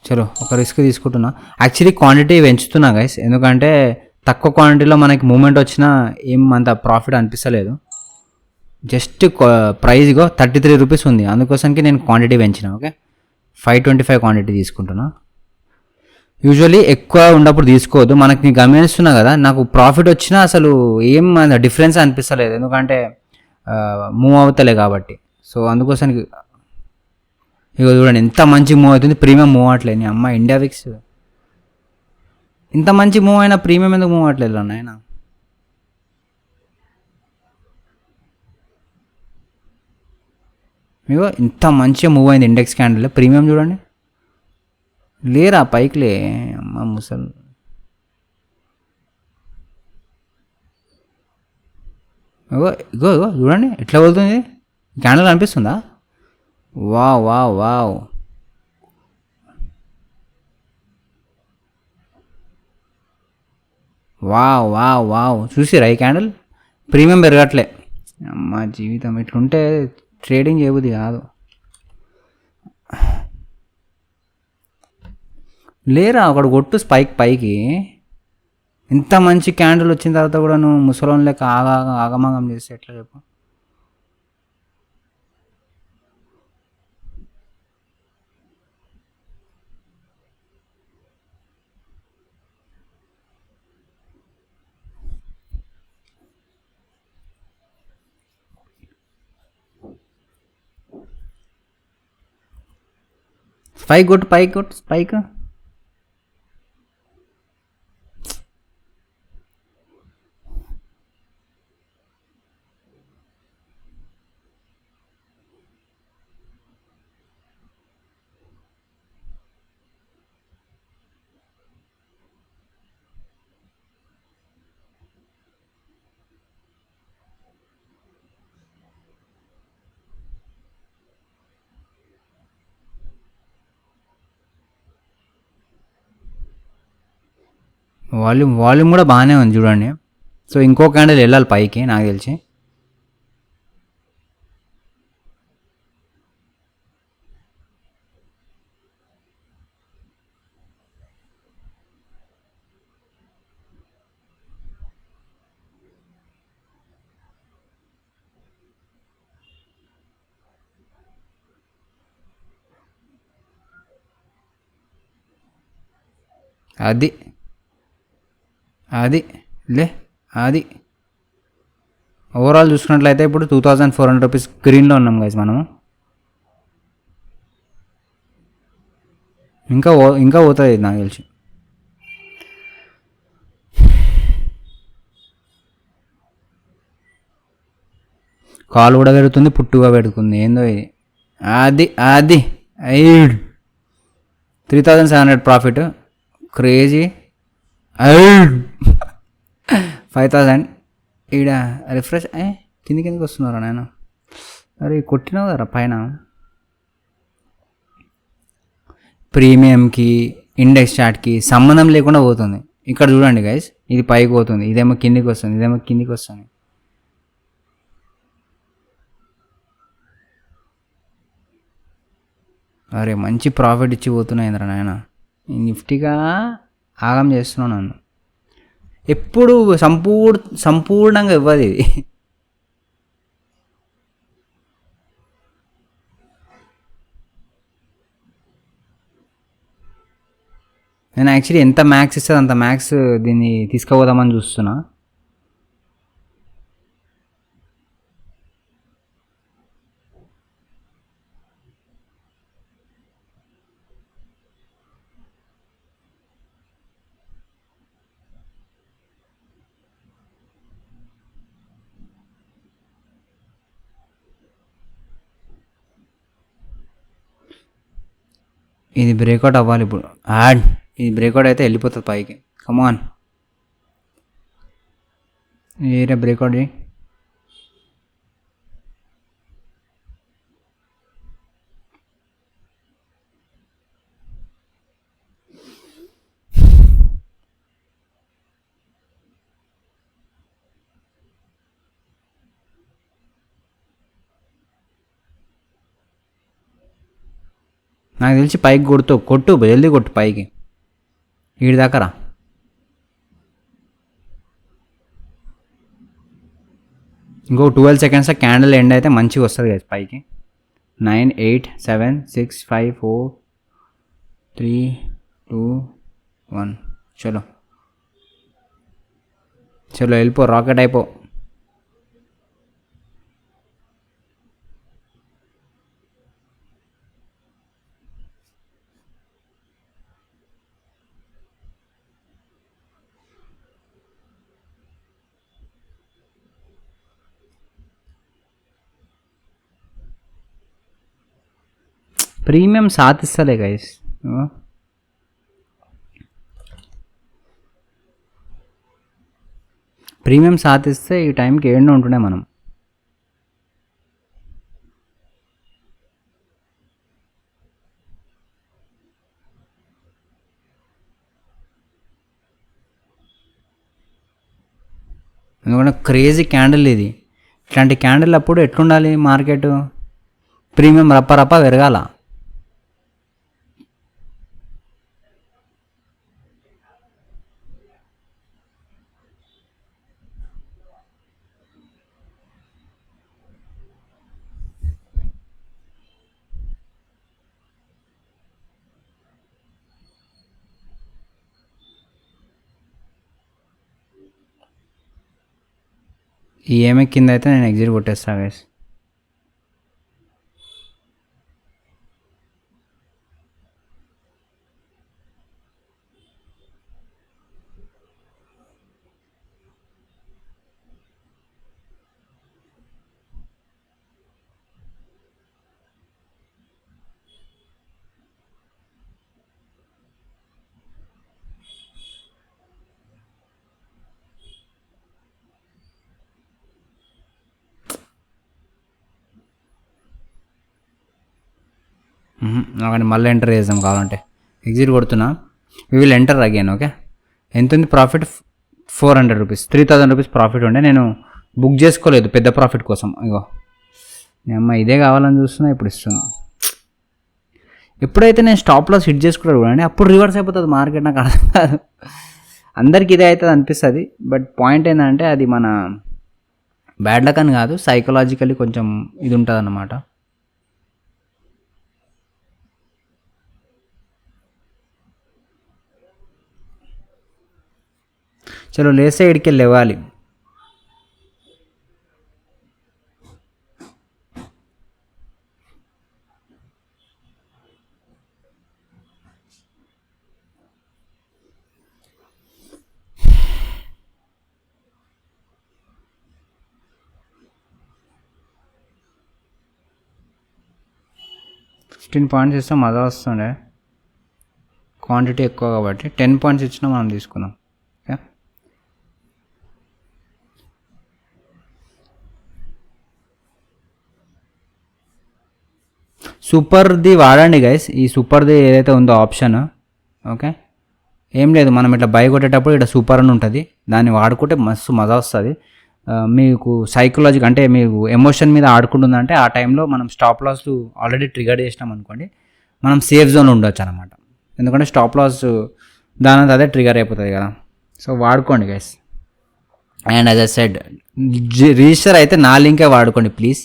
చలో ఒక రిస్క్ తీసుకుంటున్నా. యాక్చువల్లీ క్వాంటిటీ పెంచుతున్నా గైస్, ఎందుకంటే తక్కువ క్వాంటిటీలో మనకి మూమెంట్ వచ్చినా ఏం అంత ప్రాఫిట్ అనిపిస్తలేదు. జస్ట్ ప్రైస్ 33 రూపీస్ ఉంది, అందుకోసానికి నేను క్వాంటిటీ పెంచిన. ఓకే 525 క్వాంటిటీ తీసుకుంటున్నా. యూజువల్లీ ఎక్కువ ఉన్నప్పుడు తీసుకోవద్దు. మనకి నేను గమనిస్తున్నా కదా, నాకు ప్రాఫిట్ వచ్చినా అసలు ఏం డిఫరెన్స్ అనిపిస్తలేదు, ఎందుకంటే మూవ్ అవుతలే కాబట్టి. సో అందుకోసానికి ఇక చూడండి ఎంత మంచి మూవ్ అవుతుంది. ప్రీమియం మూవ్ అవ్వట్లేదు. నీ అమ్మ ఇండియా విక్స్ ఇంత మంచి మూవ్ అయినా ప్రీమియం ఎందుకు మూవ్ అవ్వట్లేదు నాయన? ఇగో ఇంత మంచిగా మూవ్ అయింది ఇండెక్స్ క్యాండిల్. ప్రీమియం చూడండి లేరా పైకిలే. అమ్మ ముసలు ఇగో ఇగో ఇగో చూడండి ఎట్లా వెళ్తుంది. క్యాండిల్ అనిపిస్తుందా? Wow wow wow wow wow wow చూసిరా ఈ క్యాండిల్? ప్రీమియం పెరగట్లే. అమ్మ జీవితం ఇట్లుంటే ట్రేడింగ్ చేయబుద్ది కాదు. లేరా ఒకటి కొట్టు స్పైక్ పైకి. ఇంత మంచి క్యాండిల్ వచ్చిన తర్వాత కూడా నువ్వు ముసలోన్ లెక్క ఆగమాగం చేస్తే ఎట్లా చెప్పు. స్పైక్ కొట్టు పైకి కొట్టు స్పైక్. వాల్యూమ్ కూడా బాగానే ఉంది చూడండి. సో ఇంకో క్యాండిల్ వెళ్ళాలి పైకి నాకు తెలిసి. అది అది లే అది ఓవరాల్ చూసుకున్నట్లయితే ఇప్పుడు 2400 రూపీస్ గ్రీన్లో ఉన్నాం గైస్ మనము. ఇంకా పోతుంది నాకు తెలిసి. కాలు కూడా పెడుతుంది, పుట్టుగా పెడుతుంది, ఏందో ఇది. అది అది 3700 ప్రాఫిట్, క్రేజీ. 5000 ఈడ రిఫ్రెష్ కిందికి వస్తున్నారా నేను. అరే కొట్టినావు కదా పైన. ప్రీమియంకి ఇండెక్స్ చార్ట్కి సంబంధం లేకుండా పోతుంది. ఇక్కడ చూడండి గైస్, ఇది పైకి పోతుంది, ఇదేమో కిందికి వస్తుంది, ఇదేమో కిందికి వస్తుంది. అరే మంచి ప్రాఫిట్ ఇచ్చి పోతున్నాయింద్రా నాయన. నిఫ్టీగా ఆగం చేస్తున్నావు నన్ను. ఎప్పుడు సంపూర్ణంగా ఇవ్వదు ఇది. నేను యాక్చువల్లీ ఎంత మ్యాక్స్ ఇస్తుంది అంత మ్యాక్స్ దీన్ని తీసుకుపోదామని చూస్తున్నా. ఇది బ్రేక్అవుట్ అవ్వాలి ఇప్పుడు. ఇది బ్రేక్అవుట్ అయితే వెళ్ళిపోతుంది పైకి. కమాన్ ఏరియా బ్రేక్అవుట్ చేయి. నాకు తెలిసి పైకి కొట్టు జల్దీ కొట్టు పైకి. వీడి దాకా రా. ఇంకో 12 సెకండ్స్ క్యాండిల్ ఎండ్ అయితే మంచిగా వస్తుంది కదా పైకి. 9 8 7 6 5 4 3 2 1 చలో వెళ్ళిపో, రాకెట్ అయిపో. Premium సాధిస్తలే guys. ప్రీమియం సాధిస్తే ఈ టైంకి ఏడున ఉంటుండే మనం. ఎందుకంటే క్రేజీ క్యాండిల్ ఇది. ఇట్లాంటి క్యాండిల్ అప్పుడు ఎట్లుండాలి మార్కెట్? ప్రీమియం రప్ప పెరగాల. ఈ ఈఎంఐ కింద అయితే నేను ఎగ్జిట్ కొట్టేస్తా గైస్. అక్కడ మళ్ళీ ఎంటర్ చేద్దాం కావాలంటే. ఎగ్జిట్ కొడుతున్నా. We will enter again. Okay, ఎంత ఉంది ప్రాఫిట్? 400 రూపీస్, 3000 రూపీస్ ప్రాఫిట్ ఉండే. నేను బుక్ చేసుకోలేదు పెద్ద ప్రాఫిట్ కోసం. ఇగో నేను అమ్మ ఇదే కావాలని చూస్తున్నా, ఇప్పుడు ఇస్తున్నా. ఎప్పుడైతే నేను స్టాప్ లాస్ హిట్ చేసుకుంటాను చూడండి, అప్పుడు రివర్స్ అయిపోతుంది మార్కెట్. నాకు అర్థం కాదు, అందరికి ఇదే అవుతుంది అనిపిస్తుంది. బట్ పాయింట్ ఏంటంటే అది మన బ్యాడ్ లక్ అని కాదు, సైకలాజికలీ కొంచెం ఇది ఉంటుంది అన్నమాట. చలో లేస్తే ఇడికి లేవాలి. $15 ఇస్తే మజా వస్తుండే, క్వాంటిటీ ఎక్కువ కాబట్టి. $10 ఇచ్చినా మనం తీసుకుందాం. ఓకే, సూపర్ది వాడండి గైస్. ఈ సూపర్ది ఏదైతే ఉందో ఆప్షన్, ఓకే, ఏం లేదు, మనం ఇట్లా బై కొట్టేటప్పుడు ఇట్లా సూపర్ అని ఉంటుంది, దాన్ని వాడుకుంటే మస్తు మజా వస్తుంది. మీకు సైకలాజిక్ అంటే మీకు ఎమోషన్ మీద ఆడుకుంటుందంటే ఆ టైంలో మనం స్టాప్ లాస్ ఆల్రెడీ ట్రిగర్ చేసినాం అనుకోండి, మనం సేఫ్ జోన్ ఉండొచ్చు అనమాట. ఎందుకంటే స్టాప్ లాస్ దాని అదే ట్రిగర్ అయిపోతుంది కదా. సో వాడుకోండి guys. And as I said, register అయితే నా లింకే వాడుకోండి ప్లీజ్,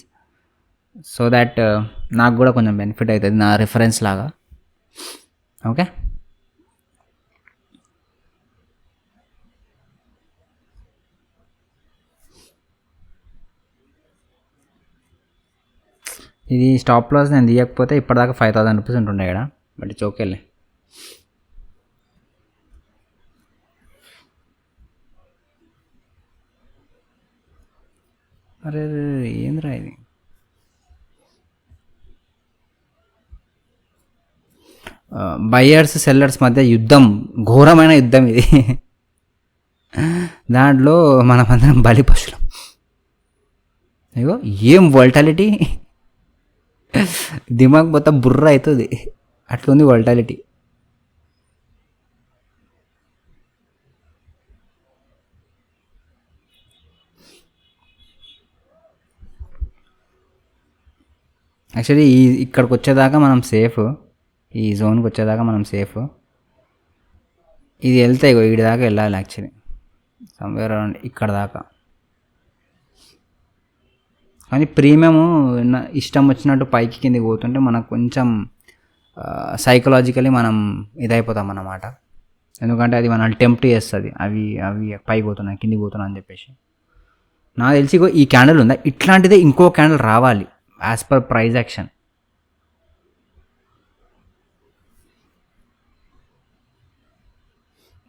సో దాట్ నాకు కూడా కొంచెం బెనిఫిట్ అవుతుంది, నా రిఫరెన్స్ లాగా. ఓకే, ఇది స్టాప్ లాస్ నేను తీయకపోతే ఇప్పటిదాకా 5000 రూపీస్ ఉంటుండే ఇక్కడ. బట్ ఇట్స్ ఓకేలే. అరే ఏంద్రా ఇది, బయ్యర్స్ సెల్లర్స్ మధ్య యుద్ధం, ఘోరమైన యుద్ధం ఇది. దాంట్లో మనమందరం బలి పశువులం. అయ్యో ఏం వోల్టాలిటీ, దిమాగ్ మొత్తం బుర్ర అవుతుంది, అట్లుంది వోల్టాలిటీ. యాక్చువల్లీ ఇక్కడికి వచ్చేదాకా మనం సేఫ్, ఈ జోన్కి వచ్చేదాకా మనం సేఫ్. ఇది వెళ్తే వీడి దాకా వెళ్ళాలి యాక్చువల్లీ, సమ్వేర్ అరౌండ్ ఇక్కడ దాకా. కానీ ప్రీమియము ఇష్టం వచ్చినట్టు పైకి కిందికి పోతుంటే మనకు కొంచెం సైకలాజికలీ మనం ఇదైపోతాం అన్నమాట. ఎందుకంటే అది మనల్ని టెంప్ట్ చేస్తుంది, అవి అవి పైకి పోతున్నాయి కిందికి పోతున్నాయి అని చెప్పేసి. నాకు తెలిసి ఈ క్యాండిల్ ఉందా, ఇట్లాంటిదే ఇంకో క్యాండిల్ రావాలి as per price action.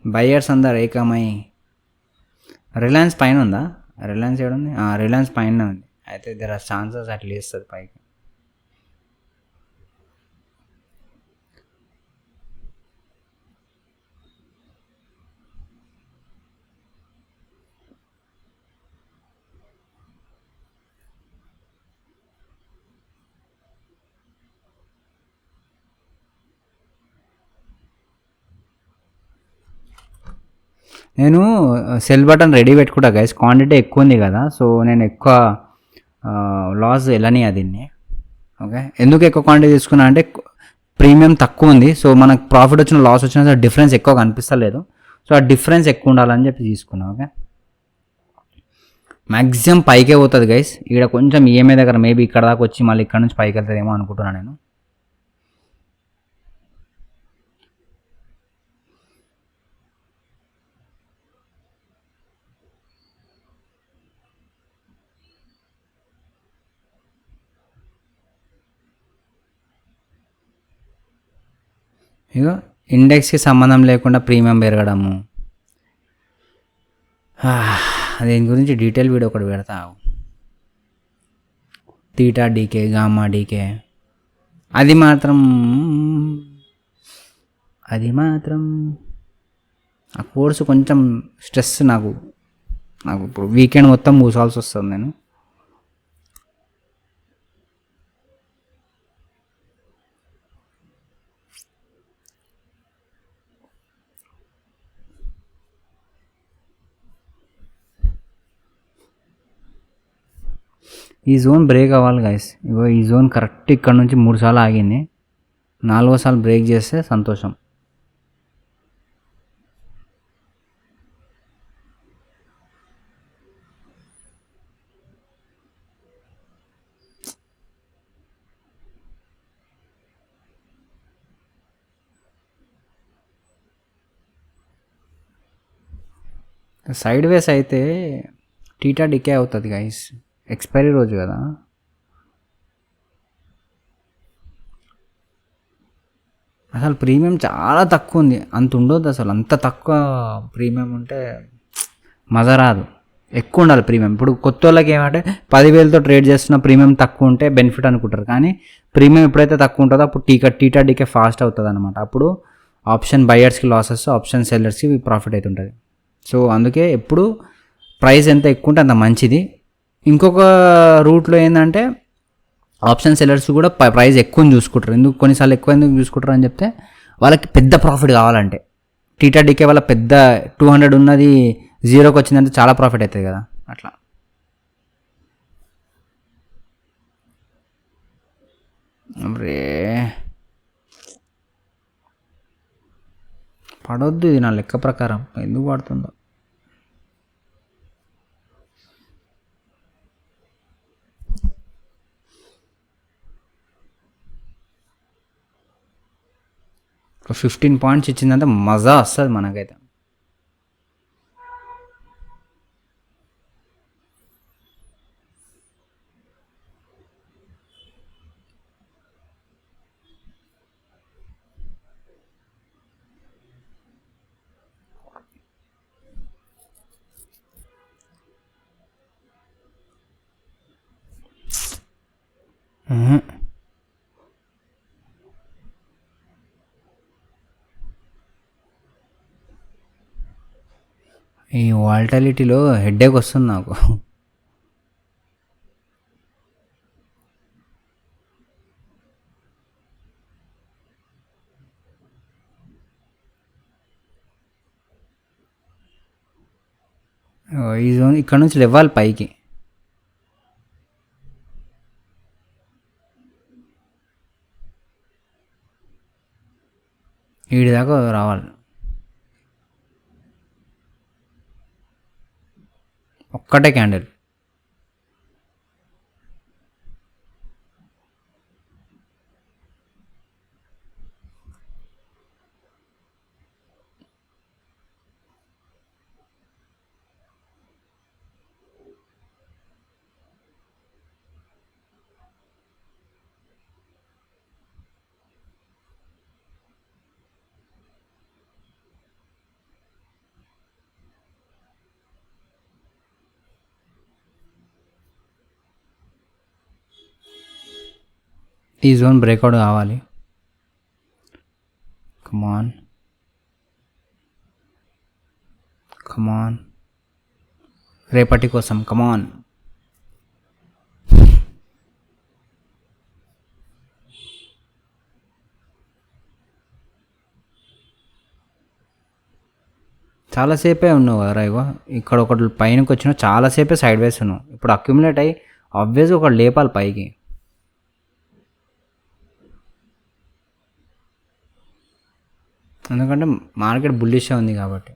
Buyers అందరు ఏకమై, రిలయన్స్ పైన ఉందా, రిలయన్స్ ఏడుంది, రిలయన్స్ పైన ఉంది. అయితే దెర్ ఆర్ ఛాన్సెస్ అట్లా వేస్తుంది పైకి. నేను సెల్ బటన్ రెడీ పెట్టుకుంటా గైస్, క్వాంటిటీ ఎక్కువ ఉంది కదా, సో నేను ఎక్కువ లాస్ వెళ్ళని దీన్ని. ఓకే, ఎందుకు ఎక్కువ క్వాంటిటీ తీసుకున్నా అంటే ప్రీమియం తక్కువ ఉంది, సో మనకు ప్రాఫిట్ వచ్చిన లాస్ వచ్చిన డిఫరెన్స్ ఎక్కువ కనిపిస్తలేదు, సో ఆ డిఫరెన్స్ ఎక్కువ ఉండాలని చెప్పి తీసుకున్నా. ఓకే, మ్యాక్సిమం పైకే పోతుంది గైస్. ఇక్కడ కొంచెం ఈఎంఐ దగ్గర మేబీ ఇక్కడ దాకా వచ్చి మళ్ళీ ఇక్కడ నుంచి పైకి వెళ్తుందేమో అనుకుంటున్నాను నేను. ఇగో ఇండెక్స్కి సంబంధం లేకుండా ప్రీమియం పెరగడము. దీని గురించి డీటెయిల్ వీడియో ఒకటి పెడతా. తీటా డీకే, గామా డీకే, అది మాత్రం ఆ కోర్సు కొంచెం స్ట్రెస్ నాకు ఇప్పుడు వీకెండ్ మొత్తం కూర్చోవాల్సి వస్తుంది నేను. ఈ జోన్ బ్రేక్ అవ్వాలి గైస్. ఇగో ఈ జోన్ కరెక్ట్ ఇక్కడ నుంచి 3 సార్లు ఆగింది. 4వ సార్లు బ్రేక్ చేస్తే సంతోషం. సైడ్ వేస్ అయితే టీటా డికే అవుతుంది గైస్, ఎక్స్పైరీ రోజు కదా. అసలు ప్రీమియం చాలా తక్కువ ఉంది, అంత ఉండొద్దు అసలు. అంత తక్కువ ప్రీమియం ఉంటే మజా రాదు, ఎక్కువ ఉండాలి ప్రీమియం. ఇప్పుడు కొత్త వాళ్ళకి ఏమంటే 10,000తో ట్రేడ్ చేస్తున్న ప్రీమియం తక్కువ ఉంటే బెనిఫిట్ అనుకుంటారు, కానీ ప్రీమియం ఎప్పుడైతే తక్కువ ఉంటుందో అప్పుడు టీటా డికే ఫాస్ట్ అవుతుంది అనమాట. అప్పుడు ఆప్షన్ బయర్స్కి లాసెస్, ఆప్షన్ సెల్లర్స్కి ప్రాఫిట్ అవుతుంటుంది. సో అందుకే ఎప్పుడు ప్రైస్ ఎంత ఎక్కువ ఉంటే అంత మంచిది. ఇంకొక రూట్లో ఏంటంటే ఆప్షన్ సెల్లర్స్ కూడా ప్రైస్ ఎక్కువ చూసుకుంటారు. కొన్నిసార్లు ఎక్కువ ఎందుకు చూసుకుంటారు అని చెప్తే, వాళ్ళకి పెద్ద ప్రాఫిట్ కావాలంటే. టీటా డికే వల్ల పెద్ద 200 ఉన్నది 0కి వచ్చిందంటే చాలా ప్రాఫిట్ అవుతుంది కదా, అట్లా. రే పడవద్దు, ఇది నా లెక్క ప్రకారం ఎందుకు పడుతుందో. ఒక 15 పాయింట్స్ ఇచ్చిందంటే మజా వస్తుంది మనకైతే. ఈ వాల్టాలిటీలో హెడ్ఏక్ వస్తుంది నాకు. ఈ జోన్ ఇక్కడ నుంచి లేవాలి పైకి. వీడి దాకా రావాలి, ఒక్కటే క్యాండిల్. ఈ జోన్ బ్రేక్అవుట్ కావాలి. కమాన్ రేపటి కోసం కమాన్. చాలాసేపే ఉన్నావు కదా ఇగో, ఇక్కడ ఒకటి పైనకి వచ్చినా చాలాసేపే సైడ్ వేస్ ఉన్నావు. ఇప్పుడు అక్యుములేట్ అయ్యి ఆబ్వియస్గా ఒకటి లేపాలి పైకి. ఎందుకంటే మార్కెట్ బుల్లిష్గా ఉంది కాబట్టి.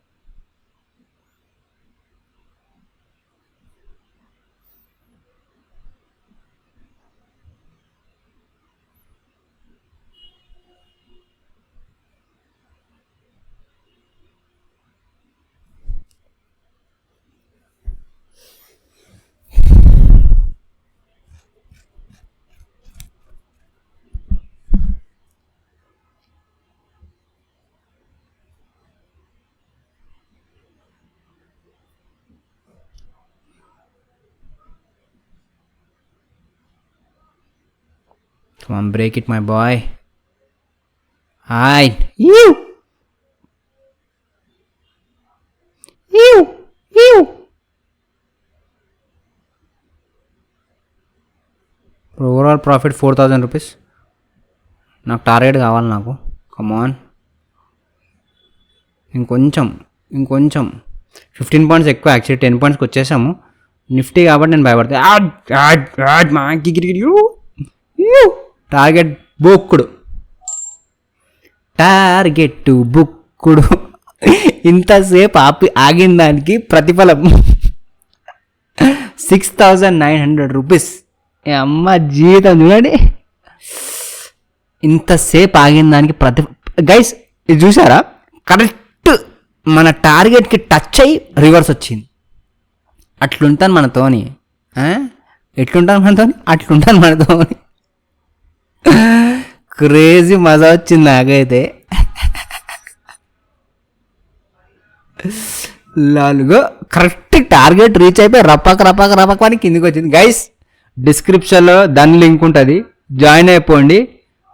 Come on, break it, my boy. Hi. You. Overall profit 4,000 rupees. నాకు టార్గెట్ కావాలి నాకు. కమాన్, ఇంకొంచెం 15 పాయింట్స్ ఎక్కువ. యాక్చువల్లీ 10 పాయింట్స్కి వచ్చేసాము. నిఫ్టీ కాబట్టి నేను భయపడతాను. టార్గెట్ బుక్కుడు, ఇంతసేపు ఆగిన దానికి ప్రతిఫలం 6,900 రూపీస్. అమ్మ జీవితం చూడండి, ఇంతసేపు ఆగిన దానికి గైస్ ఇది చూసారా, కరెక్ట్ మన టార్గెట్కి టచ్ అయ్యి రివర్స్ వచ్చింది. అట్లుంటాను మనతోని, అట్లుంటాను మనతోని. క్రేజీ మజా వచ్చింది నాకైతే. లాలుగో కరెక్ట్ టార్గెట్ రీచ్ అయిపోయి రపక అని కిందికి వచ్చింది. గైస్ డిస్క్రిప్షన్లో దాని లింక్ ఉంటుంది, జాయిన్ అయిపోండి.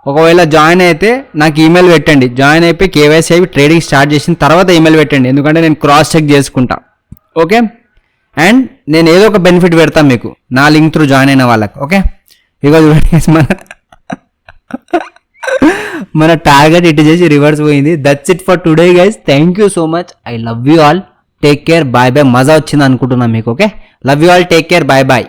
ఒకవేళ జాయిన్ అయితే నాకు ఈమెయిల్ పెట్టండి. జాయిన్ అయిపోయి కేవైసీ అయి ట్రేడింగ్ స్టార్ట్ చేసిన తర్వాత ఈమెయిల్ పెట్టండి, ఎందుకంటే నేను క్రాస్ చెక్ చేసుకుంటా. ఓకే, అండ్ నేను ఏదో ఒక బెనిఫిట్ పెడతాను మీకు నా లింక్ త్రూ జాయిన్ అయిన వాళ్ళకి. ఓకే, ఇక మన టార్గెట్ ఇటు చేసి రివర్స్ పోయింది. That's it for today guys. Thank you so much. I love you all. Take care, bye bye. మజా వచ్చింది అనుకుంటున్నాను మీకు. Okay, love you all. Take care, bye bye.